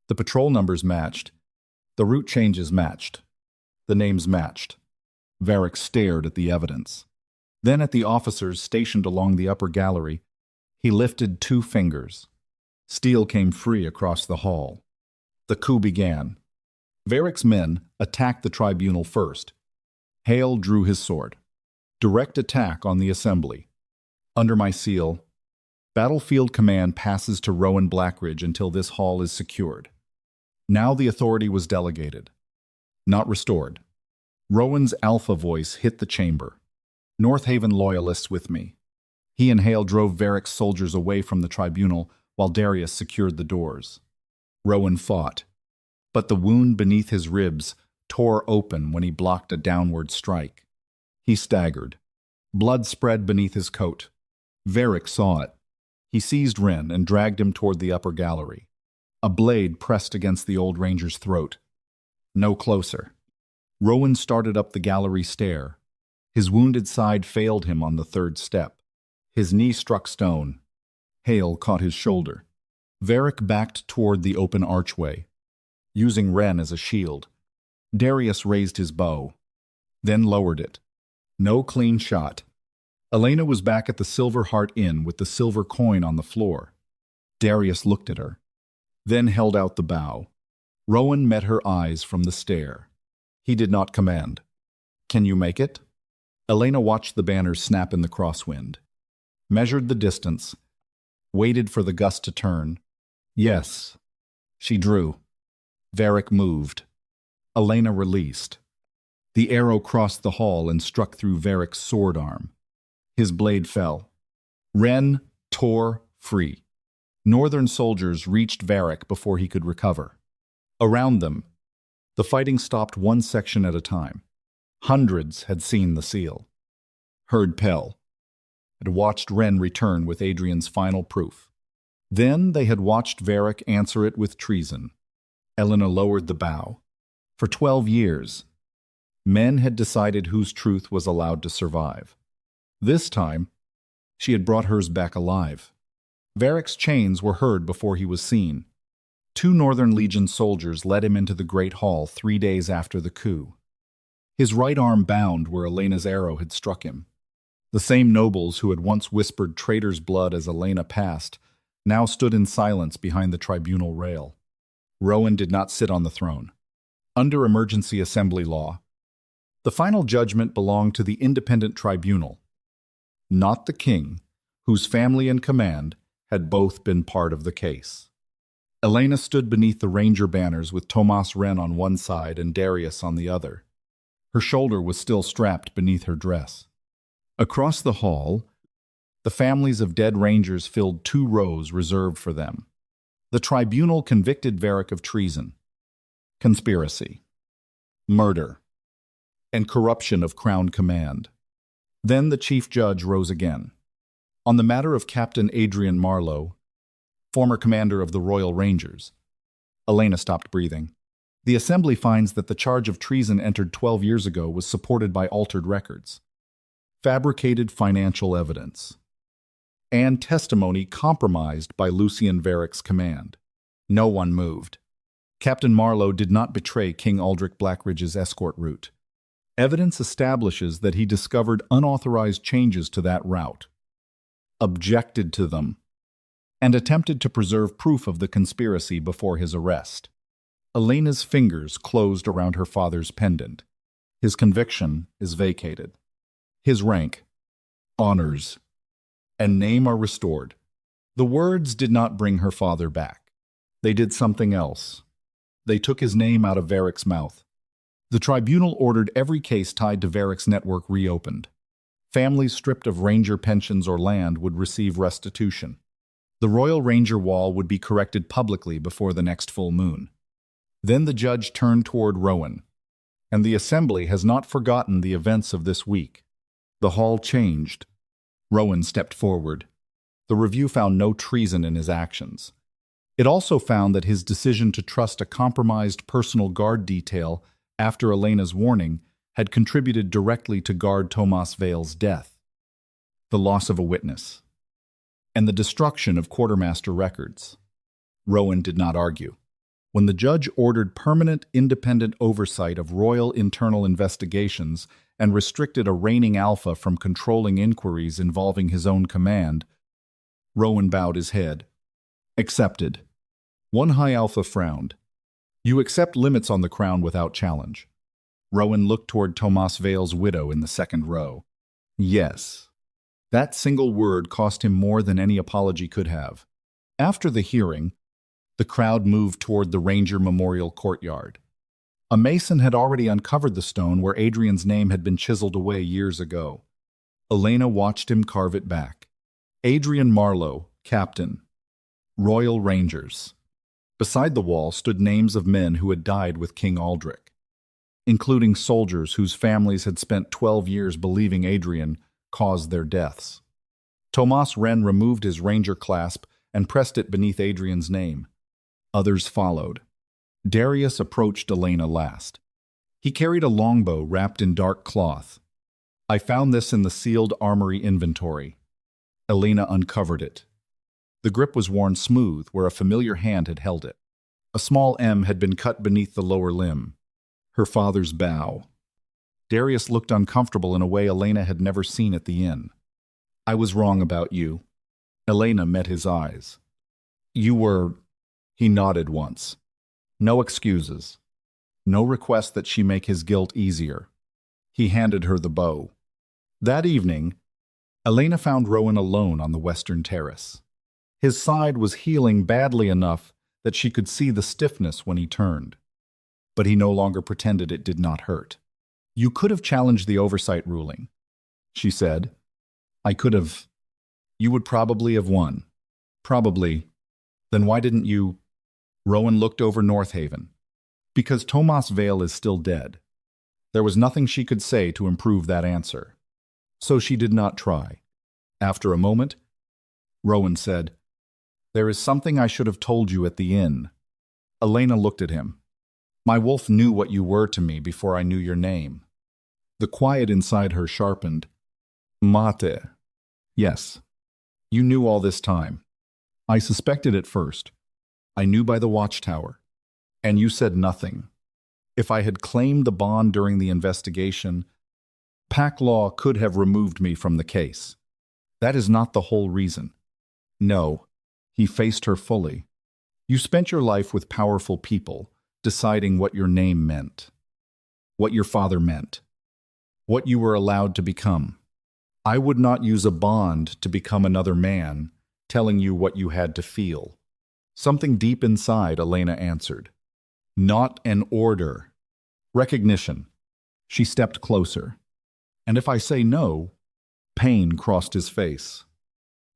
The patrol numbers matched. The route changes matched. The names matched. Varick stared at the evidence. Then at the officers stationed along the upper gallery, he lifted 2 fingers. Steel came free across the hall. The coup began. Varick's men attacked the tribunal first. Hale drew his sword. Direct attack on the assembly. Under my seal, Battlefield command passes to Rowan Blackridge until this hall is secured. Now the authority was delegated, not restored. Rowan's alpha voice hit the chamber. North Haven loyalists with me. He and Hale drove Varric's soldiers away from the tribunal while Darius secured the doors. Rowan fought, but the wound beneath his ribs tore open when he blocked a downward strike. He staggered. Blood spread beneath his coat. Varric saw it. He seized Wren and dragged him toward the upper gallery. A blade pressed against the old ranger's throat. No closer. Rowan started up the gallery stair. His wounded side failed him on the third step. His knee struck stone. Hale caught his shoulder. Varric backed toward the open archway, using Wren as a shield. Darius raised his bow, then lowered it. No clean shot. Elena was back at the Silver Heart Inn with the silver coin on the floor. Darius looked at her, then held out the bow. Rowan met her eyes from the stair. He did not command. "Can you make it?" Elena watched the banners snap in the crosswind, measured the distance, waited for the gust to turn. Yes. She drew. Varric moved. Elena released. The arrow crossed the hall and struck through Varric's sword arm. His blade fell. Wren tore free. Northern soldiers reached Varric before he could recover. Around them, the fighting stopped one section at a time. Hundreds had seen the seal, heard Pell, had watched Wren return with Adrian's final proof. Then they had watched Varric answer it with treason. Elena lowered the bow. For 12 years, men had decided whose truth was allowed to survive. This time, she had brought hers back alive. Varric's chains were heard before he was seen. 2 Northern Legion soldiers led him into the Great Hall 3 days after the coup. His right arm bound where Elena's arrow had struck him. The same nobles who had once whispered traitor's blood as Elena passed now stood in silence behind the tribunal rail. Rowan did not sit on the throne. Under emergency assembly law, the final judgment belonged to the independent tribunal, not the king, whose family and command had both been part of the case. Elena stood beneath the ranger banners with Tomas Wren on one side and Darius on the other. Her shoulder was still strapped beneath her dress. Across the hall, the families of dead rangers filled 2 rows reserved for them. The tribunal convicted Varric of treason, conspiracy, murder, and corruption of Crown command. Then the chief judge rose again. On the matter of Captain Elena Marlowe, former commander of the Royal Rangers. Elena stopped breathing. The assembly finds that the charge of treason entered 12 years ago was supported by altered records, fabricated financial evidence, and testimony compromised by Lucien Varric's command. No one moved. Captain Marlowe did not betray King Aldrich Blackridge's escort route. Evidence establishes that he discovered unauthorized changes to that route, objected to them, and attempted to preserve proof of the conspiracy before his arrest. Elena's fingers closed around her father's pendant. His conviction is vacated. His rank, honors, and name are restored. The words did not bring her father back. They did something else. They took his name out of Varric's mouth. The tribunal ordered every case tied to Varric's network reopened. Families stripped of ranger pensions or land would receive restitution. The Royal Ranger Wall would be corrected publicly before the next full moon. Then the judge turned toward Rowan, and the assembly has not forgotten the events of this week. The hall changed. Rowan stepped forward. The review found no treason in his actions. It also found that his decision to trust a compromised personal guard detail after Elena's warning had contributed directly to Guard Tomas Vale's death, the loss of a witness, and the destruction of quartermaster records. Rowan did not argue. When the judge ordered permanent independent oversight of royal internal investigations and restricted a reigning alpha from controlling inquiries involving his own command, Rowan bowed his head. Accepted. One high alpha frowned. You accept limits on the crown without challenge. Rowan looked toward Tomas Vale's widow in the second row. Yes. That single word cost him more than any apology could have. After the hearing, the crowd moved toward the Ranger Memorial Courtyard. A mason had already uncovered the stone where Adrian's name had been chiseled away years ago. Elena watched him carve it back. Adrian Marlowe, Captain. Royal Rangers. Beside the wall stood names of men who had died with King Aldrich, including soldiers whose families had spent 12 years believing Adrian caused their deaths. Tomas Wren removed his ranger clasp and pressed it beneath Adrian's name. Others followed. Darius approached Elena last. He carried a longbow wrapped in dark cloth. I found this in the sealed armory inventory. Elena uncovered it. The grip was worn smooth where a familiar hand had held it. A small M had been cut beneath the lower limb. Her father's bow. Darius looked uncomfortable in a way Elena had never seen at the inn. I was wrong about you. Elena met his eyes. You were... He nodded once. No excuses. No request that she make his guilt easier. He handed her the bow. That evening, Elena found Rowan alone on the western terrace. His side was healing badly enough that she could see the stiffness when he turned. But he no longer pretended it did not hurt. You could have challenged the oversight ruling, she said. I could have. You would probably have won. Probably. Then why didn't you? Rowan looked over North Haven. Because Tomas Vale is still dead. There was nothing she could say to improve that answer. So she did not try. After a moment, Rowan said, There is something I should have told you at the inn. Elena looked at him. My wolf knew what you were to me before I knew your name. The quiet inside her sharpened. Mate. Yes. You knew all this time. I suspected at first. I knew by the watchtower. And you said nothing. If I had claimed the bond during the investigation, Pack Law could have removed me from the case. That is not the whole reason. No. He faced her fully. You spent your life with powerful people, deciding what your name meant, what your father meant, what you were allowed to become. I would not use a bond to become another man, telling you what you had to feel. Something deep inside, Elena answered. Not an order. Recognition. She stepped closer. And if I say no, pain crossed his face.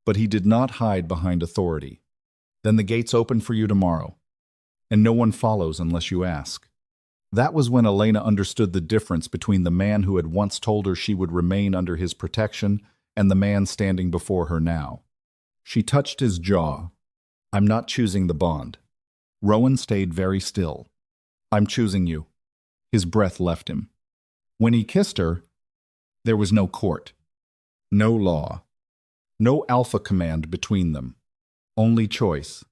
But he did not hide behind authority. Then the gates open for you tomorrow. And no one follows unless you ask. That was when Elena understood the difference between the man who had once told her she would remain under his protection and the man standing before her now. She touched his jaw. I'm not choosing the bond. Rowan stayed very still. I'm choosing you. His breath left him. When he kissed her, there was no court, no law, no alpha command between them. Only choice.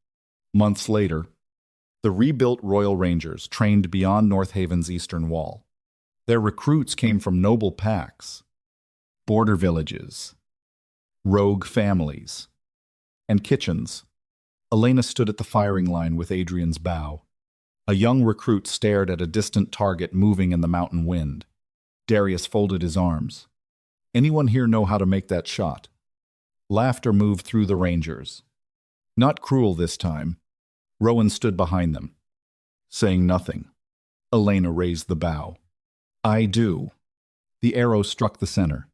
Months later, the rebuilt Royal Rangers trained beyond North Haven's eastern wall. Their recruits came from noble packs, border villages, rogue families, and kitchens. Elena stood at the firing line with Adrian's bow. A young recruit stared at a distant target moving in the mountain wind. Darius folded his arms. Anyone here know how to make that shot? Laughter moved through the Rangers. Not cruel this time. Rowan stood behind them, saying nothing. Elena raised the bow. I do. The arrow struck the center.